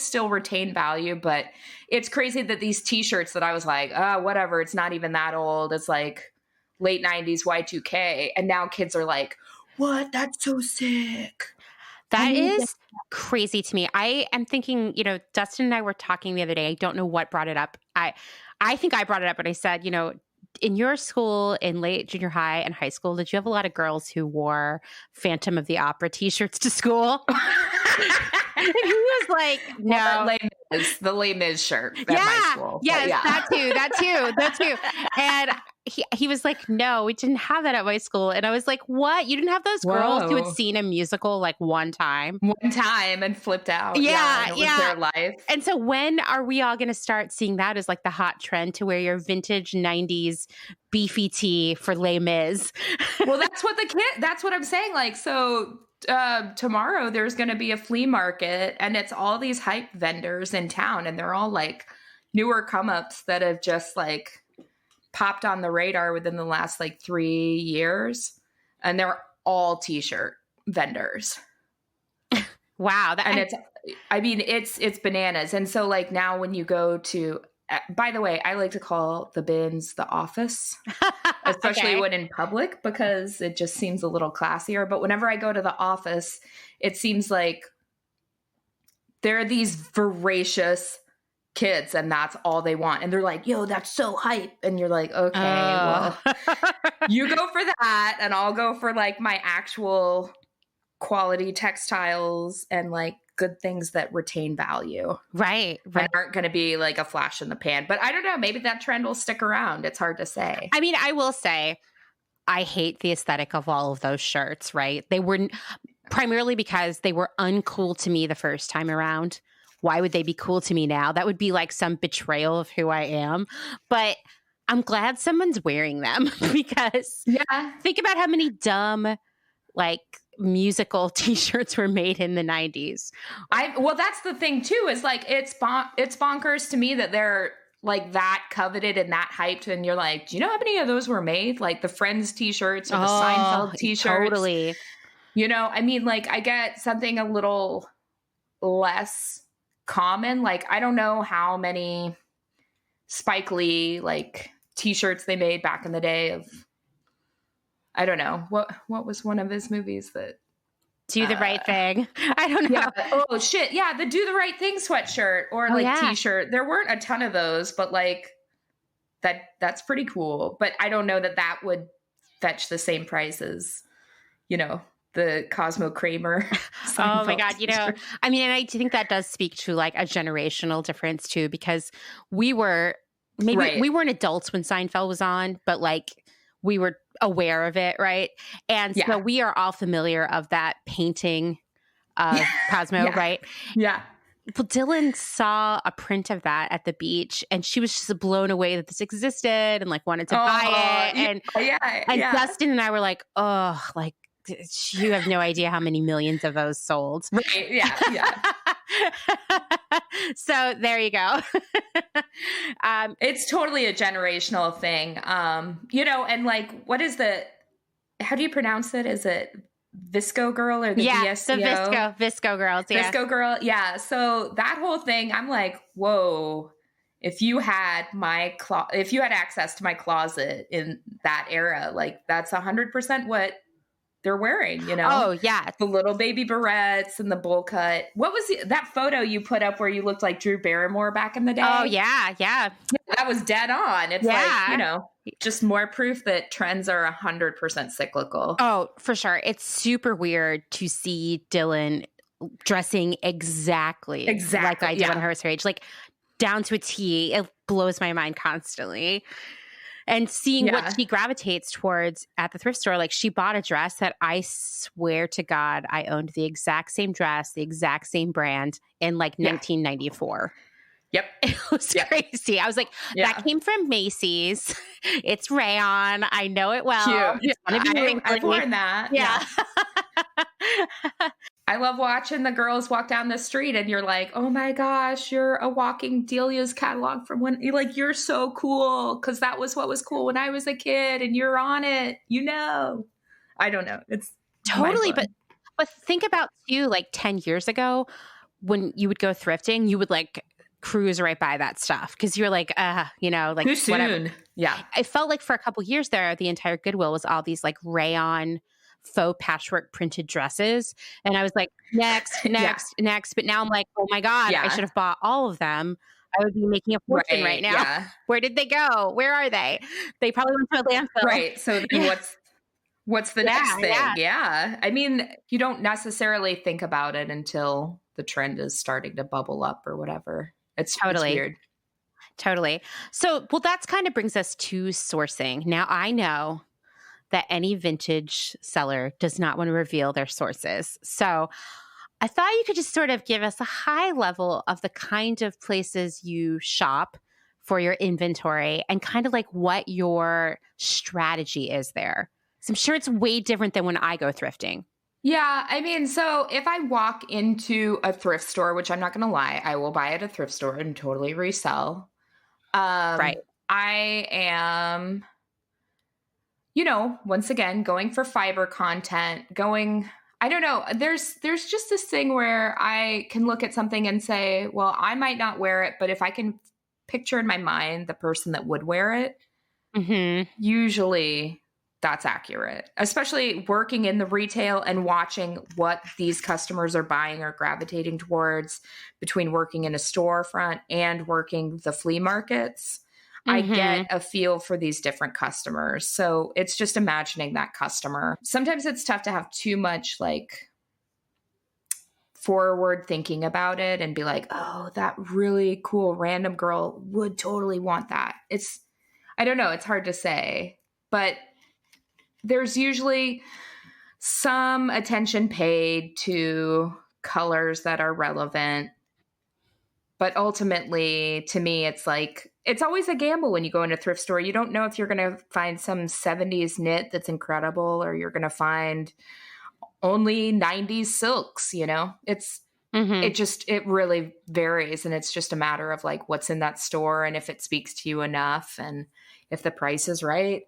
still retain value, but it's crazy that these t-shirts that I was like, whatever, it's not even that old. It's like late 90s Y2K. And now kids are like, what? That's so sick. That is crazy to me. I am thinking, you know, Dustin and I were talking the other day. I don't know what brought it up. I think I brought it up when I said, you know, in your school, in late junior high and high school, did you have a lot of girls who wore Phantom of the Opera t-shirts to school? And he was like, no. Well, the Les Mis shirt at my school. Yes, yeah. that too. And he was like, no, we didn't have that at my school. And I was like, what? You didn't have those girls who had seen a musical like one time? One time and flipped out. Yeah. It was their life. And so when are we all going to start seeing that as like the hot trend to wear your vintage 90s beefy tee for Les Mis? Well, that's what I'm saying. Like, so tomorrow there's going to be a flea market and it's all these hype vendors in town, and they're all like newer come-ups that have just like popped on the radar within the last like 3 years, and they're all t-shirt vendors. Wow. It's bananas. And so like now when you go to, by the way, I like to call the bins the office, especially when in public, because it just seems a little classier. But whenever I go to the office, it seems like there are these voracious kids and that's all they want. And they're like, yo, that's so hype. And you're like, okay, well, you go for that and I'll go for like my actual quality textiles and like good things that retain value. Right. And aren't going to be like a flash in the pan. But I don't know, maybe that trend will stick around. It's hard to say. I mean, I will say I hate the aesthetic of all of those shirts, right? They were primarily because they were uncool to me the first time around. Why would they be cool to me now? That would be like some betrayal of who I am. But I'm glad someone's wearing them because think about how many dumb like musical t-shirts were made in the 90s. Well, that's the thing too, is like it's bonkers to me that they're like that coveted and that hyped, and you're like, do you know how many of those were made? Like the Friends t-shirts or the Seinfeld t-shirts. Totally. You know, I mean, like I get something a little less common. Like I don't know how many Spike Lee like t-shirts they made back in the day of, I don't know. What was one of his movies that Do the Right Thing? I don't know. Yeah. Oh shit. Yeah. The Do the Right Thing sweatshirt or like t-shirt. There weren't a ton of those, but like that's pretty cool. But I don't know that would fetch the same price as, you know, the Cosmo Kramer. Oh my God. You know, I mean, and I think that does speak to like a generational difference too, because we weren't adults when Seinfeld was on, but like we were aware of it, right? And so we are all familiar of that painting of Cosmo, right? Yeah. Well, Dylan saw a print of that at the beach, and she was just blown away that this existed and like wanted to buy it. And Dustin and I were like, oh, like you have no idea how many millions of those sold. Right. Yeah. So there you go. It's totally a generational thing. You know, and like, how do you pronounce it? Is it Visco Girl or the VSCO? The Visco Girls. Yeah. Visco Girl. Yeah. So that whole thing, I'm like, whoa, if you had access to my closet in that era, like that's 100% what they're wearing, you know? Oh, yeah. The little baby barrettes and the bowl cut. What was that photo you put up where you looked like Drew Barrymore back in the day? Oh, yeah. That was dead on. It's like, you know, just more proof that trends are 100% cyclical. Oh, for sure. It's super weird to see Dylan dressing exactly like I did when I was her age, like down to a T. It blows my mind constantly. and seeing what Yeah. she gravitates towards at the thrift store. Like, she bought a dress that I swear to God, I owned the exact same dress, the exact same brand in like Yeah. 1994. Yep. It was Yep. crazy. I was like, that Yeah. came from Macy's. It's rayon. I know it well. Cute. Yeah. It's going to be I've wrinkly. worn that. Yeah. I love watching the girls walk down the street and you're like, oh my gosh, you're a walking Delia's catalog from when you're so cool. Cause that was what was cool when I was a kid and you're on it, I don't know. It's Totally. But think about too, like 10 years ago when you would go thrifting, you would like cruise right by that stuff. Cause you're like, like too soon. whatever. Yeah. I felt like for a couple years there, the entire Goodwill was all these like rayon faux patchwork printed dresses. And I was like, next. But now I'm like, oh my God, I should have bought all of them. I would be making a fortune right now. Yeah. Where did they go? Where are they? They probably went to a landfill. Right. So then what's the next thing? Yeah. I mean, you don't necessarily think about it until the trend is starting to bubble up or whatever. It's weird. Totally. So, well, that's kind of brings us to sourcing. Now, I know that any vintage seller does not want to reveal their sources. So I thought you could just sort of give us a high level of the kind of places you shop for your inventory and kind of like what your strategy is there. So I'm sure it's way different than when I go thrifting. Yeah. I mean, so if I walk into a thrift store, which I'm not going to lie, I will buy at a thrift store and totally resell. Right. I am, once again, going for fiber content, I don't know. There's just this thing where I can look at something and say, well, I might not wear it, but if I can picture in my mind the person that would wear it, usually that's accurate, especially working in the retail and watching what these customers are buying or gravitating towards between working in a storefront and working the flea markets. I get a feel for these different customers. So it's just imagining that customer. Sometimes it's tough to have too much like forward thinking about it and be like, oh, that really cool random girl would totally want that. I don't know. It's hard to say, but there's usually some attention paid to colors that are relevant. But ultimately, to me, it's like, it's always a gamble when you go into a thrift store. You don't know if you're going to find some 70s knit that's incredible or you're going to find only 90s silks, It really varies. And it's just a matter of like what's in that store and if it speaks to you enough and if the price is right,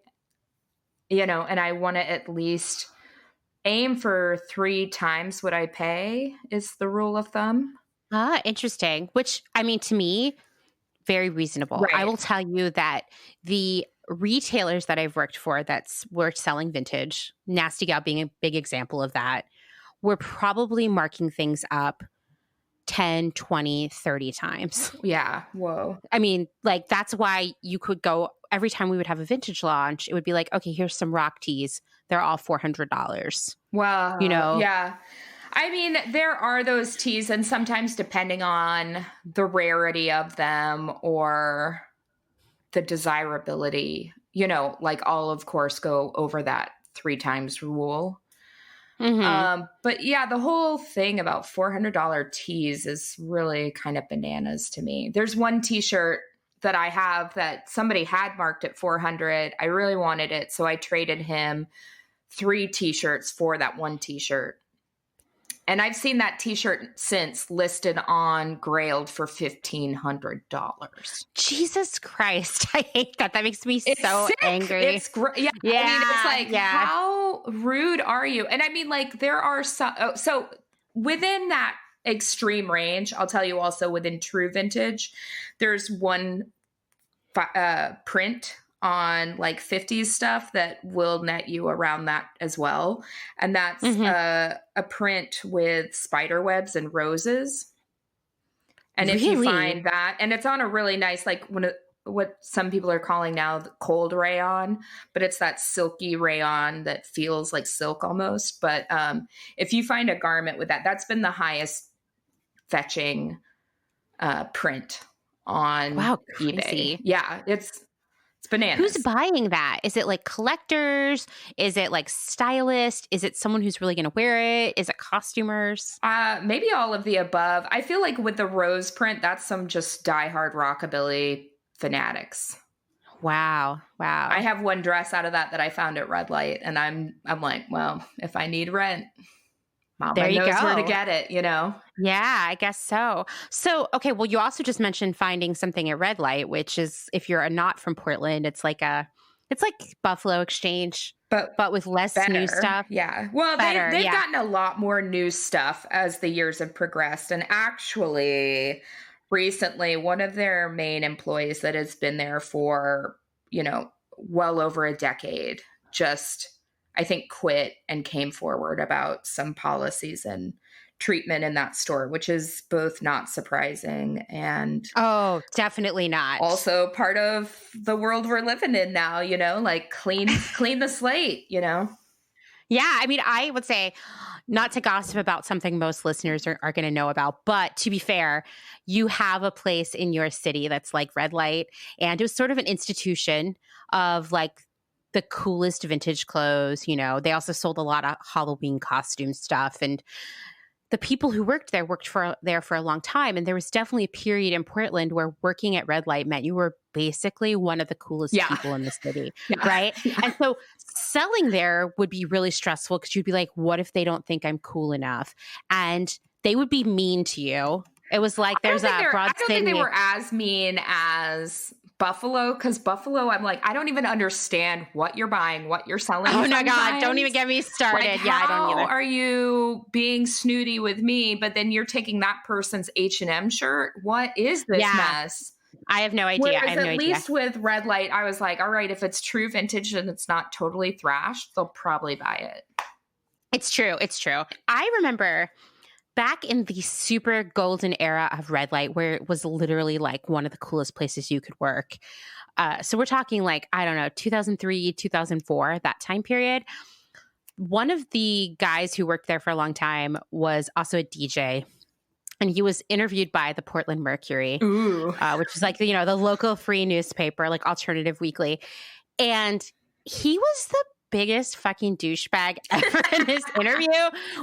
and I want to at least aim for 3 times what I pay is the rule of thumb. Interesting. Which, I mean, to me, very reasonable. Right. I will tell you that the retailers that I've worked for were selling vintage, Nasty Gal being a big example of that, were probably marking things up 10, 20, 30 times. Yeah. Whoa. I mean, like, that's why you could go every time we would have a vintage launch, it would be like, okay, here's some rock tees. They're all $400. Wow. Yeah. I mean, there are those teas, and sometimes depending on the rarity of them or the desirability, like I'll of course go over that 3 times rule. But yeah, the whole thing about $400 tees is really kind of bananas to me. There's one t-shirt that I have that somebody had marked at $400. I really wanted it, so I traded him 3 t-shirts for that one t-shirt. And I've seen that t-shirt since listed on Grailed for $1,500. Jesus Christ. I hate that. That makes me so angry. It's great. Yeah. I mean, it's like, how rude are you? And I mean, like, there are some, so within that extreme range, I'll tell you also within true vintage, there's one print on like 50s stuff that will net you around that as well. And that's a print with spider webs and roses. And if you find that, and it's on a really nice, like what some people are calling now the cold rayon, but it's that silky rayon that feels like silk almost. But if you find a garment with that, that's been the highest fetching print on eBay. Crazy. Yeah, it's It's bananas. Who's buying that? Is it like collectors? Is it like stylists? Is it someone who's really going to wear it? Is it costumers? Maybe all of the above. I feel like with the rose print, that's some just diehard rockabilly fanatics. Wow. I have one dress out of that I found at Red Light, and I'm like, well, if I need rent, Mama There you knows go. where to get it, you know? Yeah, I guess so. So, okay, well, you also just mentioned finding something at Red Light, which is, if you're not from Portland, it's like Buffalo Exchange, but with less new stuff. Yeah. Well, they've gotten a lot more new stuff as the years have progressed. And actually, recently, one of their main employees that has been there for, well over a decade, just, I think, quit and came forward about some policies and treatment in that store, which is both not surprising and definitely not. Also part of the world we're living in now, like clean the slate, Yeah, I mean, I would say, not to gossip about something most listeners are going to know about, but to be fair, you have a place in your city that's like Red Light, and it was sort of an institution of like the coolest vintage clothes. They also sold a lot of Halloween costume stuff, and the people who worked there there for a long time. And there was definitely a period in Portland where working at Red Light meant you were basically one of the coolest people in the city, right? Yeah. And so selling there would be really stressful because you'd be like, what if they don't think I'm cool enough? And they would be mean to you. It was like I don't think they were as mean as Buffalo, because Buffalo, I'm like, I don't even understand what you're buying, what you're selling. Oh my God, don't even get me started. Like, I don't either. How are you being snooty with me, but then you're taking that person's H&M shirt? What is this mess? I have no idea. Whereas at least with Red Light, I was like, all right, if it's true vintage and it's not totally thrashed, they'll probably buy it. It's true. I remember back in the super golden era of Red Light, where it was literally like one of the coolest places you could work. So we're talking like, I don't know, 2003, 2004, that time period. One of the guys who worked there for a long time was also a DJ. And he was interviewed by the Portland Mercury, which is like, the local free newspaper, like Alternative Weekly. And he was the biggest fucking douchebag ever in his interview,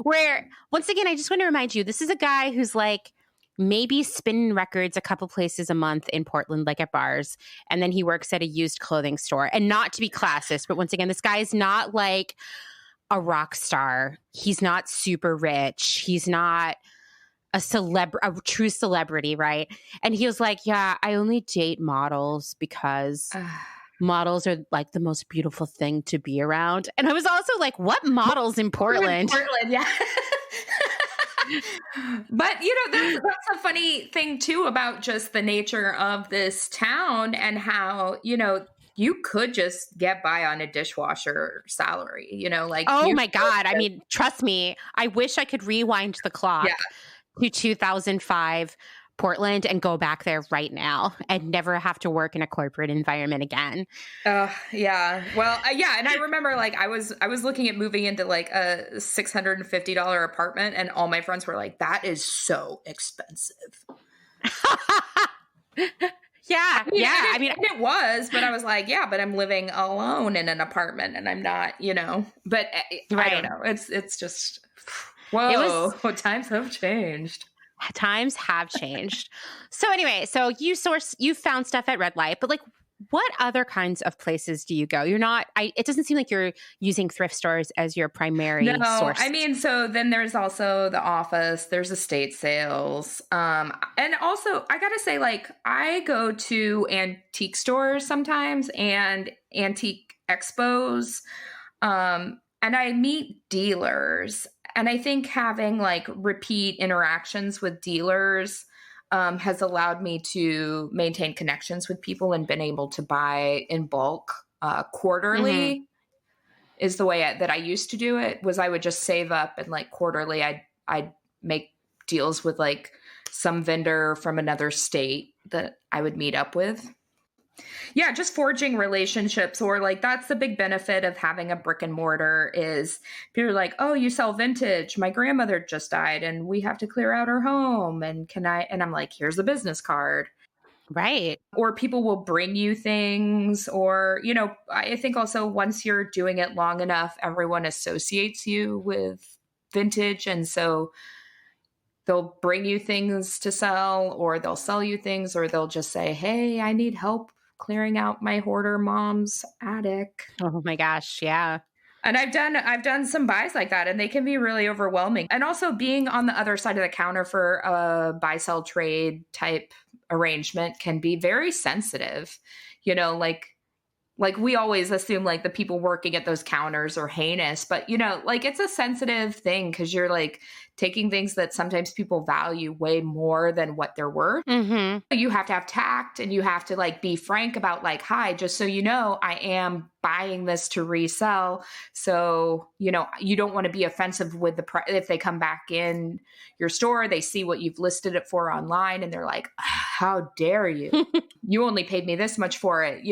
where, once again, I just want to remind you, this is a guy who's like maybe spinning records a couple places a month in Portland, like at bars. And then he works at a used clothing store. And not to be classist, but once again, this guy is not like a rock star. He's not super rich. He's not a true celebrity, right? And he was like, yeah, I only date models because models are like the most beautiful thing to be around. And I was also like, what models in Portland? Yeah. But, that's a funny thing too about just the nature of this town and how, you could just get by on a dishwasher salary, Oh my God. I mean, trust me, I wish I could rewind the clock to 2005 Portland and go back there right now and never have to work in a corporate environment again. Yeah. Well, and I remember like I was looking at moving into like a $650 apartment, and all my friends were like, that is so expensive. I mean, it was, but I was like, but I'm living alone in an apartment and I'm not, but I don't know. It's just, whoa, times have changed. Times have changed. So anyway, so you found stuff at Red Light, but like, what other kinds of places do you go? It doesn't seem like you're using thrift stores as your primary source. I mean, so then there's also the office, there's estate sales. And also I gotta say, like, I go to antique stores sometimes and antique expos. And I meet dealers. And I think having like repeat interactions with dealers has allowed me to maintain connections with people and been able to buy in bulk quarterly is the way that I used to do it. Was I would just save up and like quarterly I'd make deals with like some vendor from another state that I would meet up with. Yeah, just forging relationships, or like that's the big benefit of having a brick and mortar is people are like, oh, you sell vintage. My grandmother just died and we have to clear out her home. And I'm like, here's a business card. Right. Or people will bring you things, or, I think also once you're doing it long enough, everyone associates you with vintage. And so they'll bring you things to sell, or they'll sell you things, or they'll just say, hey, I need help clearing out my hoarder mom's attic. Oh my gosh. Yeah. And I've done some buys like that, and they can be really overwhelming. And also being on the other side of the counter for a buy sell trade type arrangement can be very sensitive. Like we always assume like the people working at those counters are heinous, but like it's a sensitive thing because you're like taking things that sometimes people value way more than what they're worth. Mm-hmm. You have to have tact, and you have to like be frank about like, hi, just so you know, I am buying this to resell. So, you don't want to be offensive with the price. If they come back in your store, they see what you've listed it for online, and they're like, how dare you? You only paid me this much for it,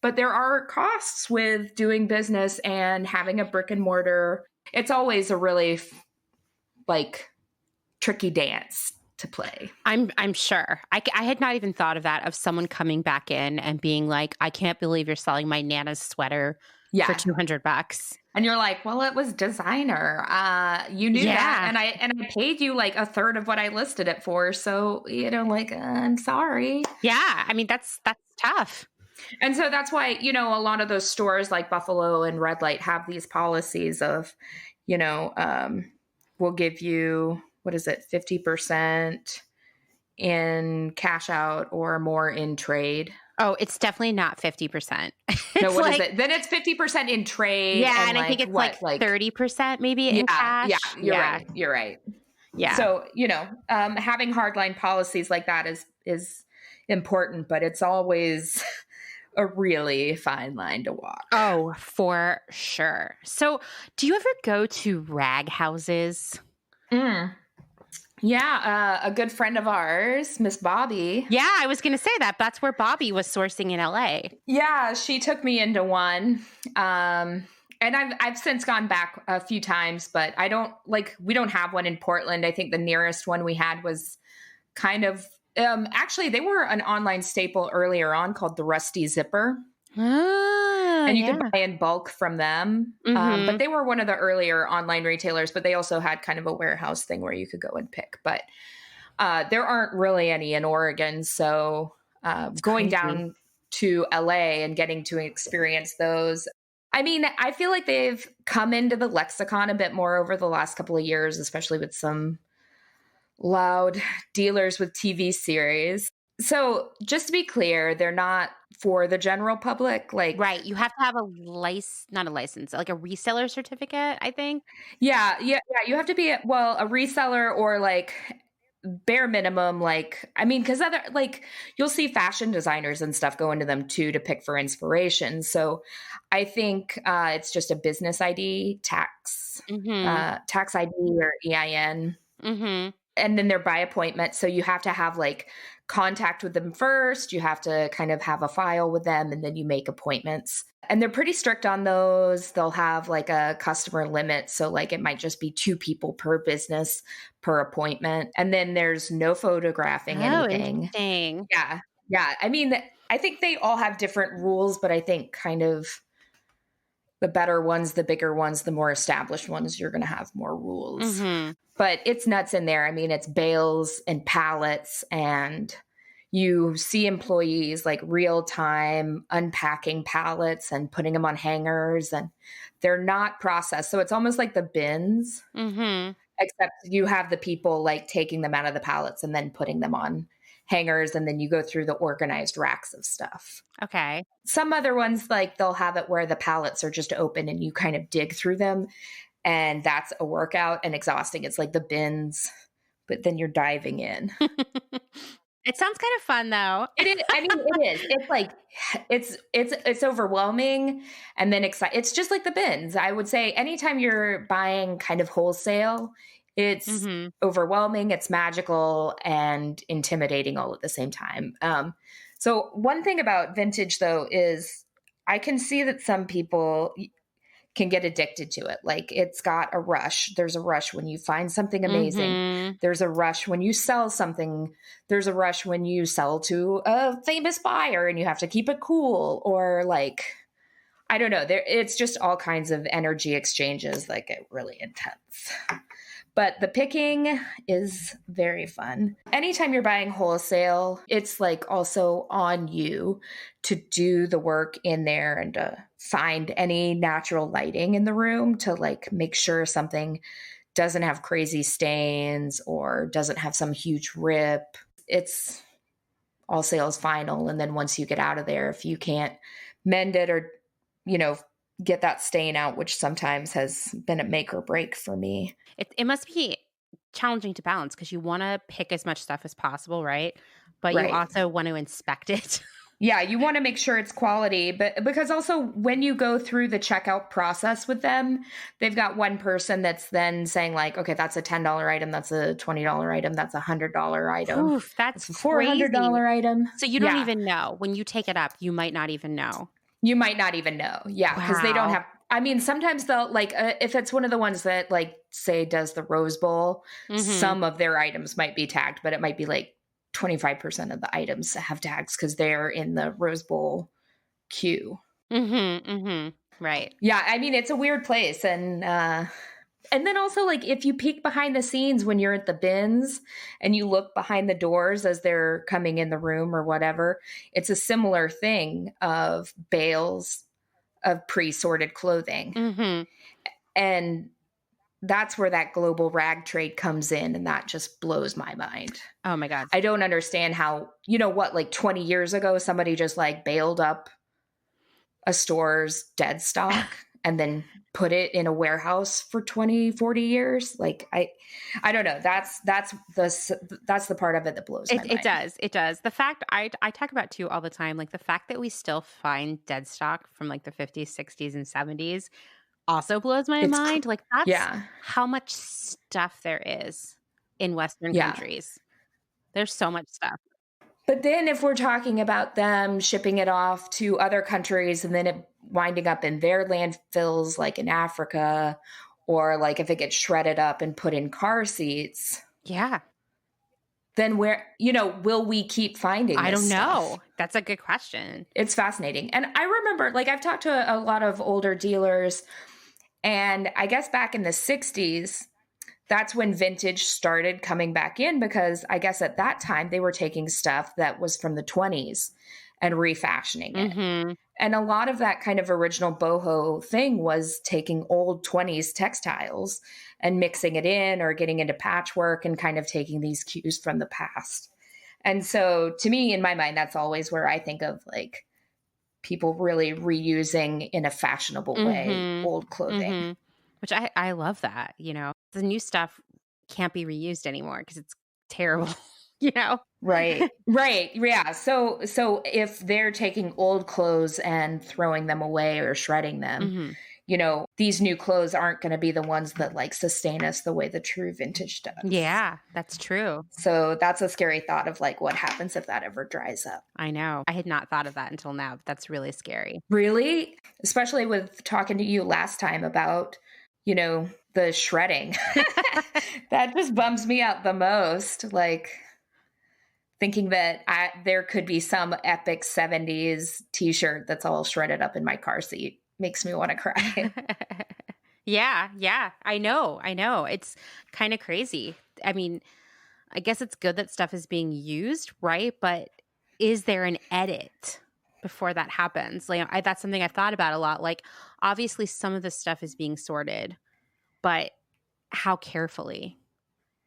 But there are costs with doing business and having a brick and mortar. It's always a really like tricky dance to play. I'm sure. I had not even thought of that, of someone coming back in and being like, I can't believe you're selling my Nana's sweater for $200. And you're like, well, it was designer. You knew that. And I paid you like a third of what I listed it for. So, like, I'm sorry. Yeah. I mean, that's tough. And so that's why, a lot of those stores like Buffalo and Red Light have these policies of, we'll give you, 50% in cash out or more in trade. Oh, it's definitely not 50%. No, what is it? Then it's 50% in trade. Yeah, and I think it's like 30% maybe in cash. Yeah, you're right. Yeah. So, having hardline policies like that is important, but it's always a really fine line to walk. Oh, for sure. So, do you ever go to Raghouses? Yeah, a good friend of ours, Miss Bobby. Yeah, I was going to say that. That's where Bobby was sourcing in LA. Yeah, she took me into one. And I've since gone back a few times, but we don't have one in Portland. I think the nearest one we had was kind of, actually they were an online staple earlier on called the Rusty Zipper. And you could buy in bulk from them. Mm-hmm. But they were one of the earlier online retailers, but they also had kind of a warehouse thing where you could go and pick. But there aren't really any in Oregon. So going down to LA and getting to experience those. I mean, I feel like they've come into the lexicon a bit more over the last couple of years, especially with some loud dealers with TV series. So just to be clear, they're not for the general public. Like, right. You have to have not a license, like a reseller certificate, I think. Yeah. You have to be a reseller or like bare minimum. Like, I mean, because you'll see fashion designers and stuff go into them too to pick for inspiration. So I think it's just a business ID, tax ID or EIN. Mm-hmm. And then they're by appointment. So you have to have like contact with them first. You have to kind of have a file with them, and then you make appointments. And they're pretty strict on those. They'll have like a customer limit. So like it might just be 2 people per business per appointment. And then there's no photographing anything. Interesting. Yeah. I mean, I think they all have different rules, but I think kind of the better ones, the bigger ones, the more established ones, you're going to have more rules. Mm-hmm. But it's nuts in there. I mean, it's bales and pallets, and you see employees like real time unpacking pallets and putting them on hangers, and they're not processed. So it's almost like the bins, except you have the people like taking them out of the pallets and then putting them on hangers, and then you go through the organized racks of stuff. Okay. Some other ones, like they'll have it where the pallets are just open and you kind of dig through them. And that's a workout and exhausting. It's like the bins, but then you're diving in. It sounds kind of fun though. It is. I mean, it is. It's like, it's overwhelming and then exciting. It's just like the bins. I would say anytime you're buying kind of wholesale, it's overwhelming, it's magical and intimidating all at the same time. So one thing about vintage though is I can see that some people can get addicted to it. Like it's got a rush. There's a rush when you find something amazing. Mm-hmm. There's a rush when you sell something. There's a rush when you sell to a famous buyer and you have to keep it cool, or like, I don't know. It's just all kinds of energy exchanges that get really intense. But the picking is very fun. Anytime you're buying wholesale, it's like also on you to do the work in there and to find any natural lighting in the room to like make sure something doesn't have crazy stains or doesn't have some huge rip. It's all sales final. And then once you get out of there, if you can't mend it or, get that stain out, which sometimes has been a make or break for me. It must be challenging to balance because you want to pick as much stuff as possible, right? But you Right. also want to inspect it. Yeah, you want to make sure it's quality, but because also when you go through the checkout process with them, they've got one person that's then saying like, okay, that's a $10 item, that's a $20 item, that's a $100 item. Oof, that's a $400 crazy. item. So you don't even know. When you take it up, you might not even know. You might not even know. Yeah, because they don't have, I mean, sometimes they'll like, if it's one of the ones that like, say, does the Rose Bowl, some of their items might be tagged, but it might be like 25% of the items have tags because they're in the Rose Bowl queue. Right. Yeah, I mean, it's a weird place. And then also, like, if you peek behind the scenes when you're at the bins and you look behind the doors as they're coming in the room or whatever, it's a similar thing of bales of pre-sorted clothing. And that's where that global rag trade comes in. And that just blows my mind. Oh my God. I don't understand how, like 20 years ago, somebody just like bailed up a store's dead stock and then put it in a warehouse for 20, 40 years. Like, I don't know. That's the part of it that blows my mind. It does. The fact I talk about too all the time, like the fact that we still find dead stock from like the 50s, 60s, and 70s also blows my mind. Like that's how much stuff there is in Western countries. There's so much stuff. But then if we're talking about them shipping it off to other countries and then it winding up in their landfills, like in Africa, or like if it gets shredded up and put in car seats. Yeah. Then where, will we keep finding this I don't know. stuff? That's a good question. It's fascinating. And I remember, like, I've talked to a lot of older dealers, and I guess back in the 60s, that's when vintage started coming back in, because I guess at that time they were taking stuff that was from the 20s and refashioning it. And a lot of that kind of original boho thing was taking old 20s textiles and mixing it in or getting into patchwork and kind of taking these cues from the past. And so to me, in my mind, that's always where I think of like people really reusing in a fashionable way old clothing. Which I love that, The new stuff can't be reused anymore because it's terrible, Right. Right. Yeah. So if they're taking old clothes and throwing them away or shredding them, these new clothes aren't going to be the ones that like sustain us the way the true vintage does. Yeah, that's true. So that's a scary thought of like what happens if that ever dries up. I know. I had not thought of that until now. But that's really scary. Really? Especially with talking to you last time about, the shredding. That just bums me out the most. Like thinking that there could be some epic 70s t-shirt that's all shredded up in my car seat makes me want to cry. Yeah. I know. It's kind of crazy. I mean, I guess it's good that stuff is being used, right? But is there an edit before that happens? Like, that's something I've thought about a lot. Like, obviously, some of the stuff is being sorted, but how carefully?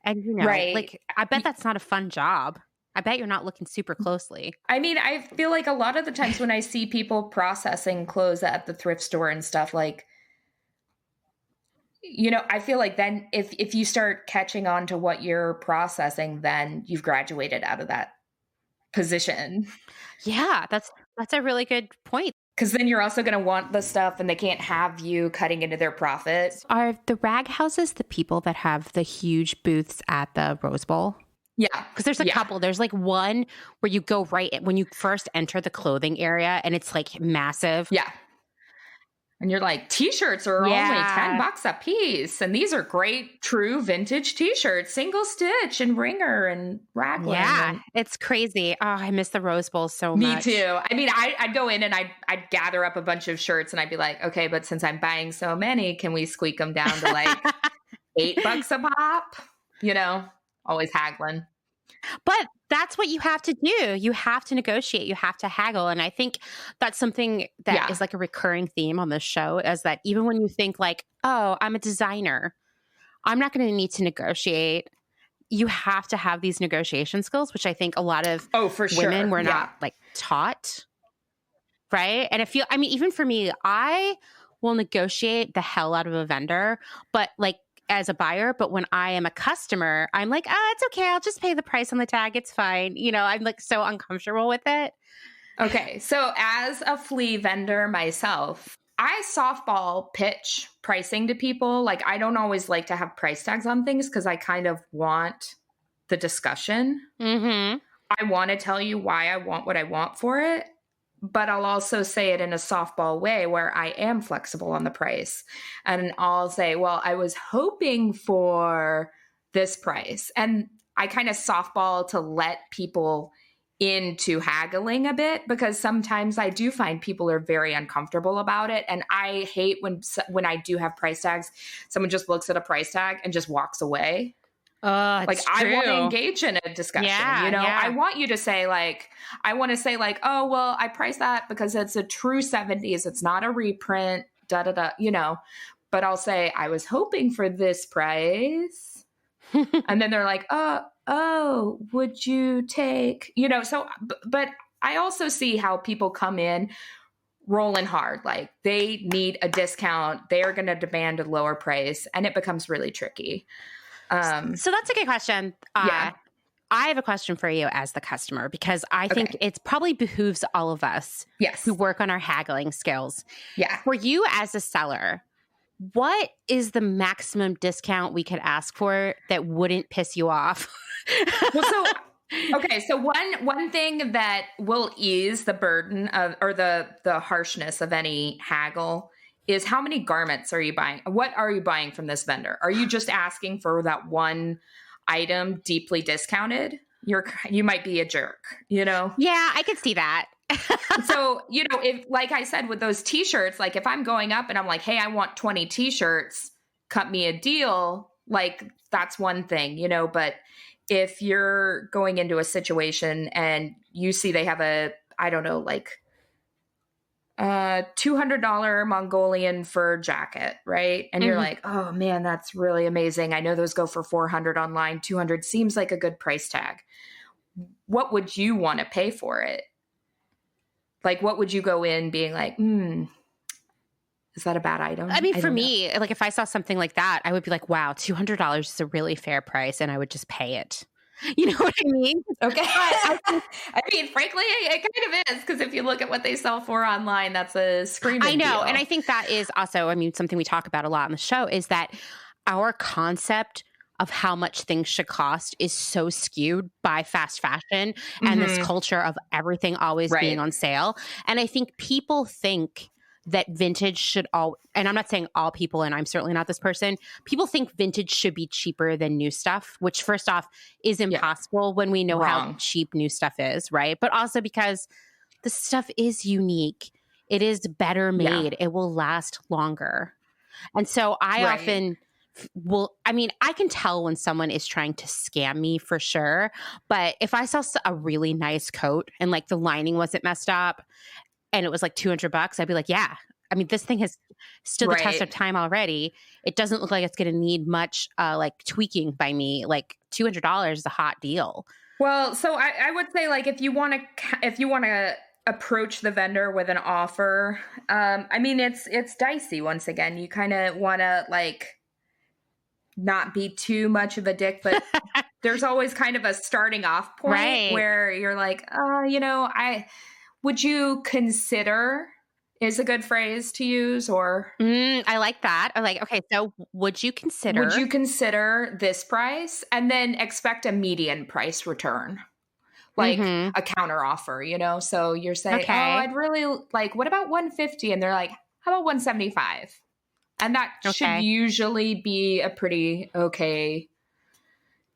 And, right. Like, I bet that's not a fun job. I bet you're not looking super closely. I mean, I feel like a lot of the times when I see people processing clothes at the thrift store and stuff, like, I feel like then if you start catching on to what you're processing, then you've graduated out of that position. Yeah, that's a really good point. Because then you're also going to want the stuff and they can't have you cutting into their profit. Are the Raghouses the people that have the huge booths at the Rose Bowl? Yeah. Because there's a couple. There's like one where you go right when you first enter the clothing area and it's like massive. Yeah. And you're like, t-shirts are only $10 a piece. And these are great, true vintage t-shirts, single stitch and ringer and raglan. Yeah, and it's crazy. Oh, I miss the Rose Bowl so much. Me too. I mean, I'd go in and I'd gather up a bunch of shirts and I'd be like, okay, but since I'm buying so many, can we squeak them down to like $8 a pop? You know, always haggling. But that's what you have to do. You have to negotiate. You have to haggle. And I think that's something that is like a recurring theme on this show, is that even when you think like, oh, I'm a designer, I'm not going to need to negotiate. You have to have these negotiation skills, which I think a lot of women were not like taught. Right. And I mean, even for me, I will negotiate the hell out of a vendor, but like, as a buyer, but when I am a customer, I'm like, oh, it's okay. I'll just pay the price on the tag. It's fine. You know, I'm like so uncomfortable with it. Okay. So as a flea vendor myself, I softball pitch pricing to people. Like, I don't always like to have price tags on things because I kind of want the discussion. Mm-hmm. I want to tell you why I want what I want for it. But I'll also say it in a softball way where I am flexible on the price. And I'll say, well, I was hoping for this price. And I kind of softball to let people into haggling a bit, because sometimes I do find people are very uncomfortable about it. And I hate when I do have price tags, someone just looks at a price tag and just walks away. Like, I want to engage in a discussion, you know, I want you to say like, oh, well, I priced that because it's a true 70s. It's not a reprint, you know, but I'll say, I was hoping for this price. And then they're like, oh, would you take, you know, so, but I also see how people come in rolling hard. Like, they need a discount. They're going to demand a lower price, and it becomes really tricky. So that's a good question. I have a question for you as the customer, because I think it probably behooves all of us who work on our haggling skills. Yeah. For you as a seller, what is the maximum discount we could ask for that wouldn't piss you off? So one thing that will ease the burden of, or the harshness of any haggle, is how many garments are you buying? What are you buying from this vendor? Are you just asking for that one item deeply discounted? You might be a jerk, you know? Yeah, I could see that. So, you know, if, like I said, with those t-shirts, like if I'm going up and I'm like, hey, I want 20 t-shirts, cut me a deal, like that's one thing, you know, but if you're going into a situation and you see they have a, I don't know, like $200 Mongolian fur jacket, right? And you're like, oh man, that's really amazing. I know those go for $400 online. $200 seems like a good price tag. What would you want to pay for it? Like, what would you go in being like, is that a bad item? I mean, for me, like if I saw something like that, I would be like, wow, $200 is a really fair price, and I would just pay it. You know what I mean? Okay. I mean, frankly, it kind of is, because if you look at what they sell for online, that's a screaming I know. deal. And I think that is also, I mean, something we talk about a lot on the show is that our concept of how much things should cost is so skewed by fast fashion and this culture of everything always being on sale. And I think people think that vintage should and I'm not saying all people, and I'm certainly not this person, people think vintage should be cheaper than new stuff, which first off is impossible when we know how cheap new stuff is, right? But also because the stuff is unique. It is better made. It will last longer. And so I often I mean, I can tell when someone is trying to scam me for sure. But if I saw a really nice coat and like the lining wasn't messed up and it was like $200, I'd be like, yeah. I mean, this thing has stood the test of time already. It doesn't look like it's going to need much like tweaking by me. Like $200 is a hot deal. Well, so I would say, like, if you want to approach the vendor with an offer, I mean, it's dicey. Once again, you kind of want to like not be too much of a dick, but there's always kind of a starting off point where you're like, oh, you know, would you consider is a good phrase to use, or I like that. I'm like, okay, so would you consider this price, and then expect a median price return, like a counter offer, you know? So you're saying, oh, I'd really like, what about 150? And they're like, how about 175? And that should usually be a pretty okay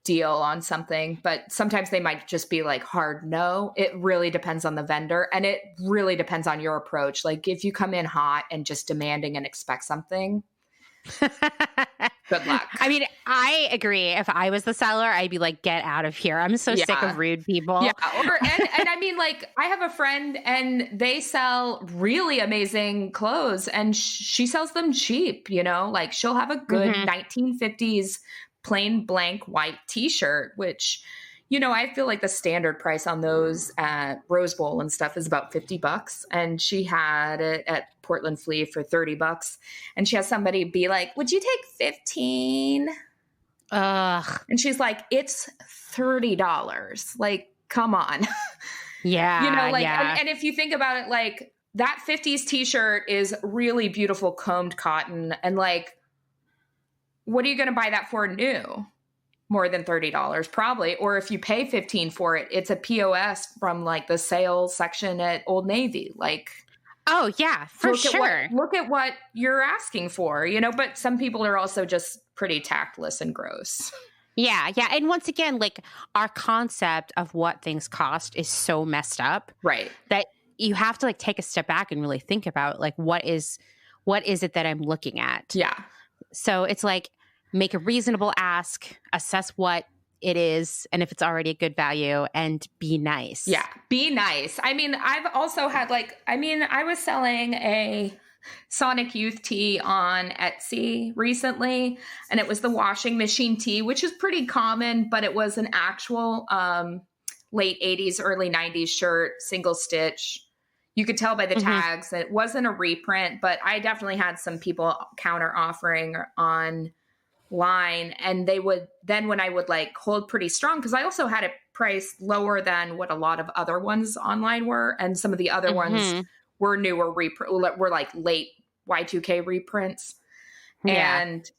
deal on something, but sometimes they might just be like hard no. It really depends on the vendor, and it really depends on your approach. Like if you come in hot and just demanding and expect something, good luck. I mean, I agree. If I was the seller, I'd be like, get out of here. I'm so sick of rude people. Yeah. And I mean, like, I have a friend and they sell really amazing clothes and she sells them cheap, you know, like she'll have a good 1950s plain blank white t-shirt, which, you know, I feel like the standard price on those at Rose Bowl and stuff is about $50. And she had it at Portland Flea for $30. And she has somebody be like, would you take 15? Ugh. And she's like, it's $30. Like, come on. Yeah. You know, like, and if you think about it, like that 50s t-shirt is really beautiful combed cotton. And like, what are you going to buy that for new? More than $30 probably. Or if you pay $15 for it, it's a POS from like the sales section at Old Navy. Like, oh yeah, for sure. Look at what you're asking for, you know, but some people are also just pretty tactless and gross. Yeah. Yeah. And once again, like our concept of what things cost is so messed up. Right. That you have to like take a step back and really think about like, what is it that I'm looking at? Yeah. So it's like, make a reasonable ask, assess what it is, and if it's already a good value, and be nice. Yeah, be nice. I mean, I've also had I was selling a Sonic Youth tee on Etsy recently, and it was the washing machine tee, which is pretty common, but it was an actual late 80s, early 90s shirt, single stitch. You could tell by the tags that it wasn't a reprint, but I definitely had some people counter offering online, and they would then, when I would like hold pretty strong, because I also had it priced lower than what a lot of other ones online were, and some of the other ones were newer were like late Y2K reprints. Yeah. And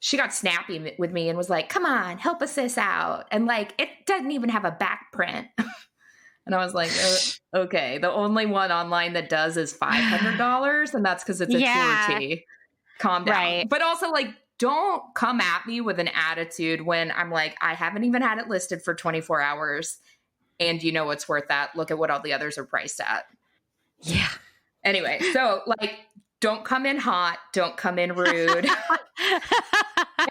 she got snappy with me and was like, come on, help us this out. And like, it doesn't even have a back print. And I was like, okay, the only one online that does is $500. And that's because it's a tour tee. Calm down. Right. But also like, don't come at me with an attitude when I'm like, I haven't even had it listed for 24 hours. And you know it's worth that. Look at what all the others are priced at. Yeah. Anyway, so like, don't come in hot. Don't come in rude.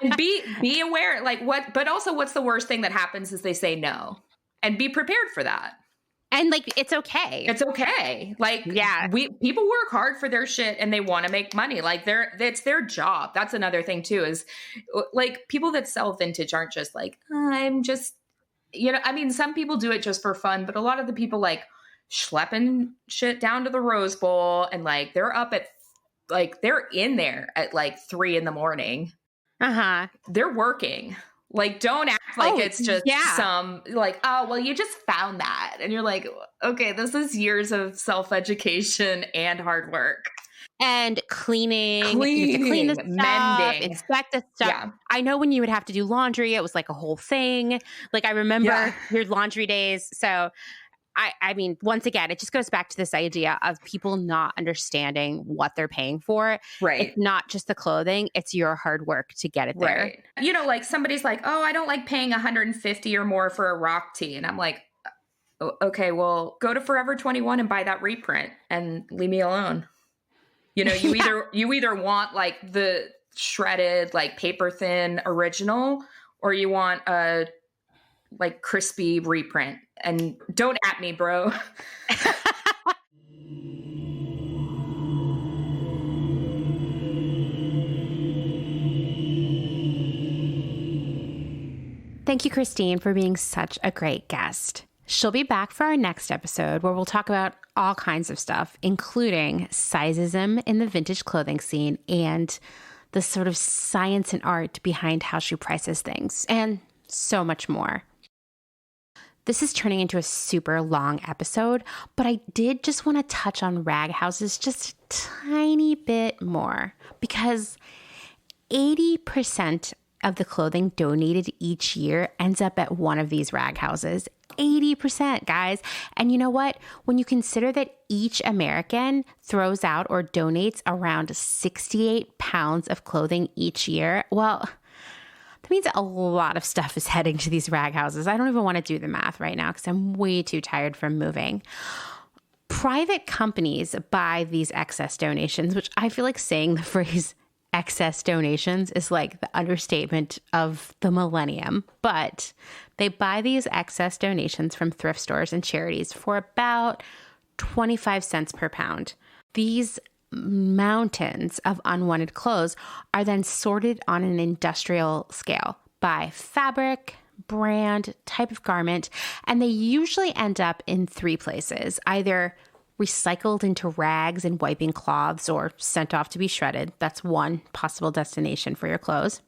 And be aware, like but also what's the worst thing that happens is they say no. And be prepared for that. And like, it's okay. It's okay. Like, yeah, people work hard for their shit and they want to make money. Like it's their job. That's another thing too, is like people that sell vintage aren't just like, I'm just, you know, I mean, some people do it just for fun, but a lot of the people like schlepping shit down to the Rose Bowl and like, they're up at like, they're in there at like 3 a.m. They're working. Like, don't act like it's just some like, oh, well, you just found that. And you're like, okay, this is years of self-education and hard work. And cleaning. You have to clean the stuff, mending, inspect the stuff. Yeah. I know when you would have to do laundry, it was like a whole thing. Like, I remember your laundry days. So, I mean, once again, it just goes back to this idea of people not understanding what they're paying for. Right. It's not just the clothing. It's your hard work to get it there. Right. You know, like somebody's like, oh, I don't like paying $150 or more for a rock tee. And I'm like, okay, well, go to Forever 21 and buy that reprint and leave me alone. You know, you either want like the shredded, like paper thin original, or you want a like crispy reprint. And don't at me, bro. Thank you, Christine, for being such a great guest. She'll be back for our next episode where we'll talk about all kinds of stuff, including sizeism in the vintage clothing scene and the sort of science and art behind how she prices things, and so much more. This is turning into a super long episode, but I did just want to touch on Raghouses just a tiny bit more, because 80% of the clothing donated each year ends up at one of these Raghouses. 80%, guys. And you know what? When you consider that each American throws out or donates around 68 pounds of clothing each year, well, that means a lot of stuff is heading to these rag houses. I don't even want to do the math right now because I'm way too tired from moving. Private companies buy these excess donations, which I feel like saying the phrase excess donations is like the understatement of the millennium, but they buy these excess donations from thrift stores and charities for about 25 cents per pound. These mountains of unwanted clothes are then sorted on an industrial scale by fabric, brand, type of garment, and they usually end up in three places: either recycled into rags and wiping cloths or sent off to be shredded. That's one possible destination for your clothes.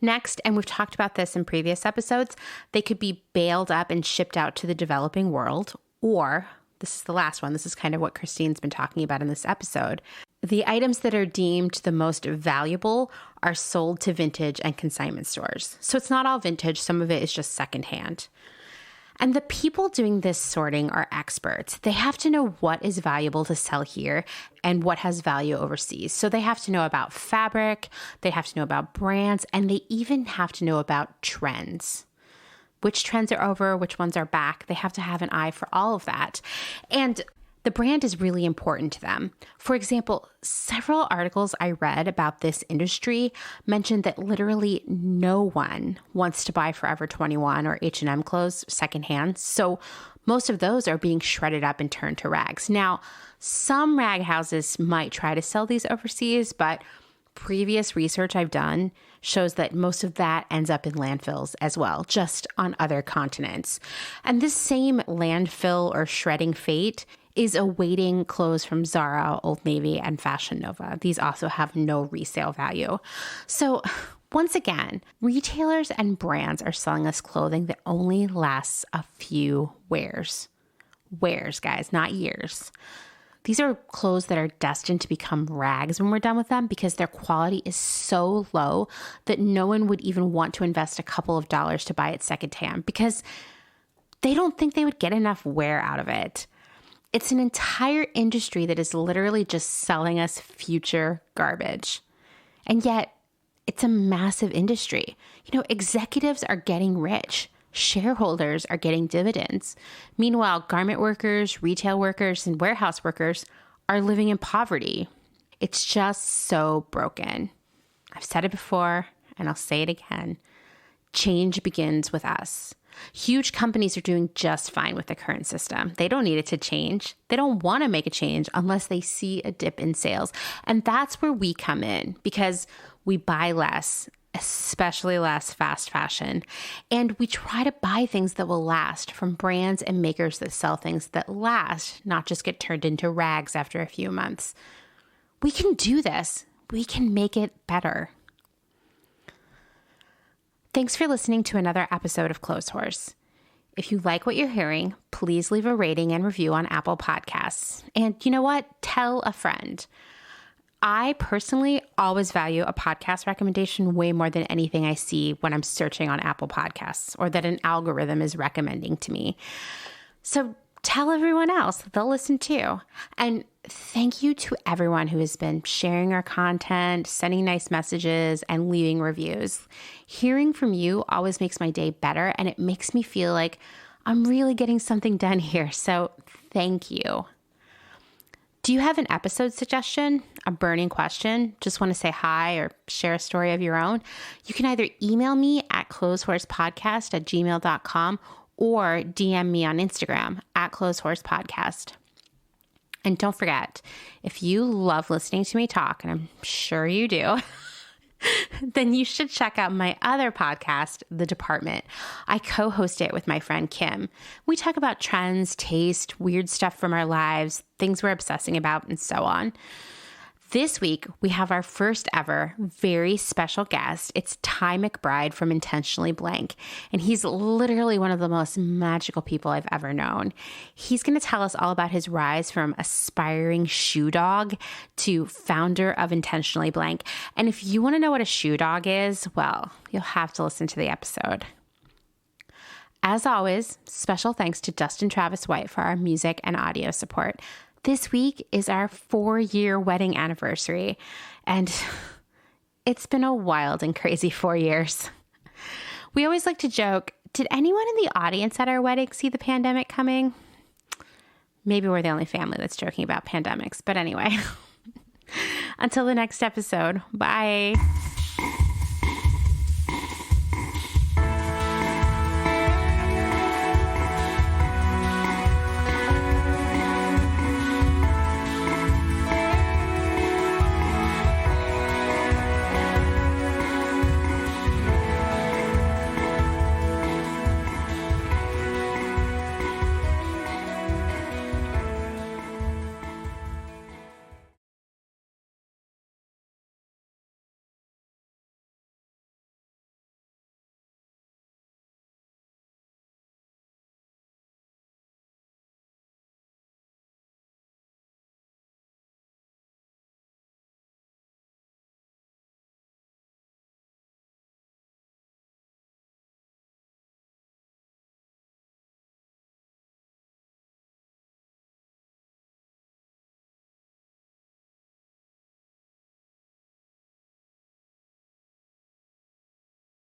Next, and we've talked about this in previous episodes, they could be baled up and shipped out to the developing world, or this is the last one. This is kind of what Christine's been talking about in this episode. The items that are deemed the most valuable are sold to vintage and consignment stores. So it's not all vintage. Some of it is just secondhand. And the people doing this sorting are experts. They have to know what is valuable to sell here and what has value overseas. So they have to know about fabric, they have to know about brands, and they even have to know about trends. Which trends are over, which ones are back. They have to have an eye for all of that. And the brand is really important to them. For example, several articles I read about this industry mentioned that literally no one wants to buy Forever 21 or H&M clothes secondhand. So most of those are being shredded up and turned to rags. Now, some rag houses might try to sell these overseas, but previous research I've done shows that most of that ends up in landfills as well, just on other continents. And this same landfill or shredding fate is awaiting clothes from Zara, Old Navy, and Fashion Nova. These also have no resale value. So once again, retailers and brands are selling us clothing that only lasts a few wears. Wears, guys, not years. These are clothes that are destined to become rags when we're done with them because their quality is so low that no one would even want to invest a couple of dollars to buy it secondhand because they don't think they would get enough wear out of it. It's an entire industry that is literally just selling us future garbage. And yet, it's a massive industry. You know, executives are getting rich. Shareholders are getting dividends. Meanwhile, garment workers, retail workers, and warehouse workers are living in poverty. It's just so broken. I've said it before, and I'll say it again. Change begins with us. Huge companies are doing just fine with the current system. They don't need it to change. They don't want to make a change unless they see a dip in sales. And that's where we come in because we buy less, especially less fast fashion. And we try to buy things that will last from brands and makers that sell things that last, not just get turned into rags after a few months. We can do this. We can make it better. Thanks for listening to another episode of Clotheshorse. If you like what you're hearing, please leave a rating and review on Apple Podcasts. And you know what? Tell a friend. I personally always value a podcast recommendation way more than anything I see when I'm searching on Apple Podcasts or that an algorithm is recommending to me. So tell everyone else. They'll listen too. And thank you to everyone who has been sharing our content, sending nice messages, and leaving reviews. Hearing from you always makes my day better, and it makes me feel like I'm really getting something done here. So thank you. Do you have an episode suggestion, a burning question, just want to say hi or share a story of your own? You can either email me at clotheshorsepodcast@gmail.com or DM me on Instagram at clotheshorsepodcast. And don't forget, if you love listening to me talk, and I'm sure you do, then you should check out my other podcast, The Department. I co-host it with my friend Kim. We talk about trends, taste, weird stuff from our lives, things we're obsessing about, and so on. This week, we have our first ever very special guest. It's Ty Mcbride from Intentionally Blank, and he's literally one of the most magical people I've ever known. He's going to tell us all about his rise from aspiring shoe dog to founder of Intentionally Blank. And if you want to know what a shoe dog is, well, you'll have to listen to the episode. As always, special thanks to Dustin Travis White for our music and audio support. This week is our 4-year wedding anniversary, and it's been a wild and crazy 4 years. We always like to joke, did anyone in the audience at our wedding see the pandemic coming? Maybe we're the only family that's joking about pandemics, but anyway. Until the next episode, bye.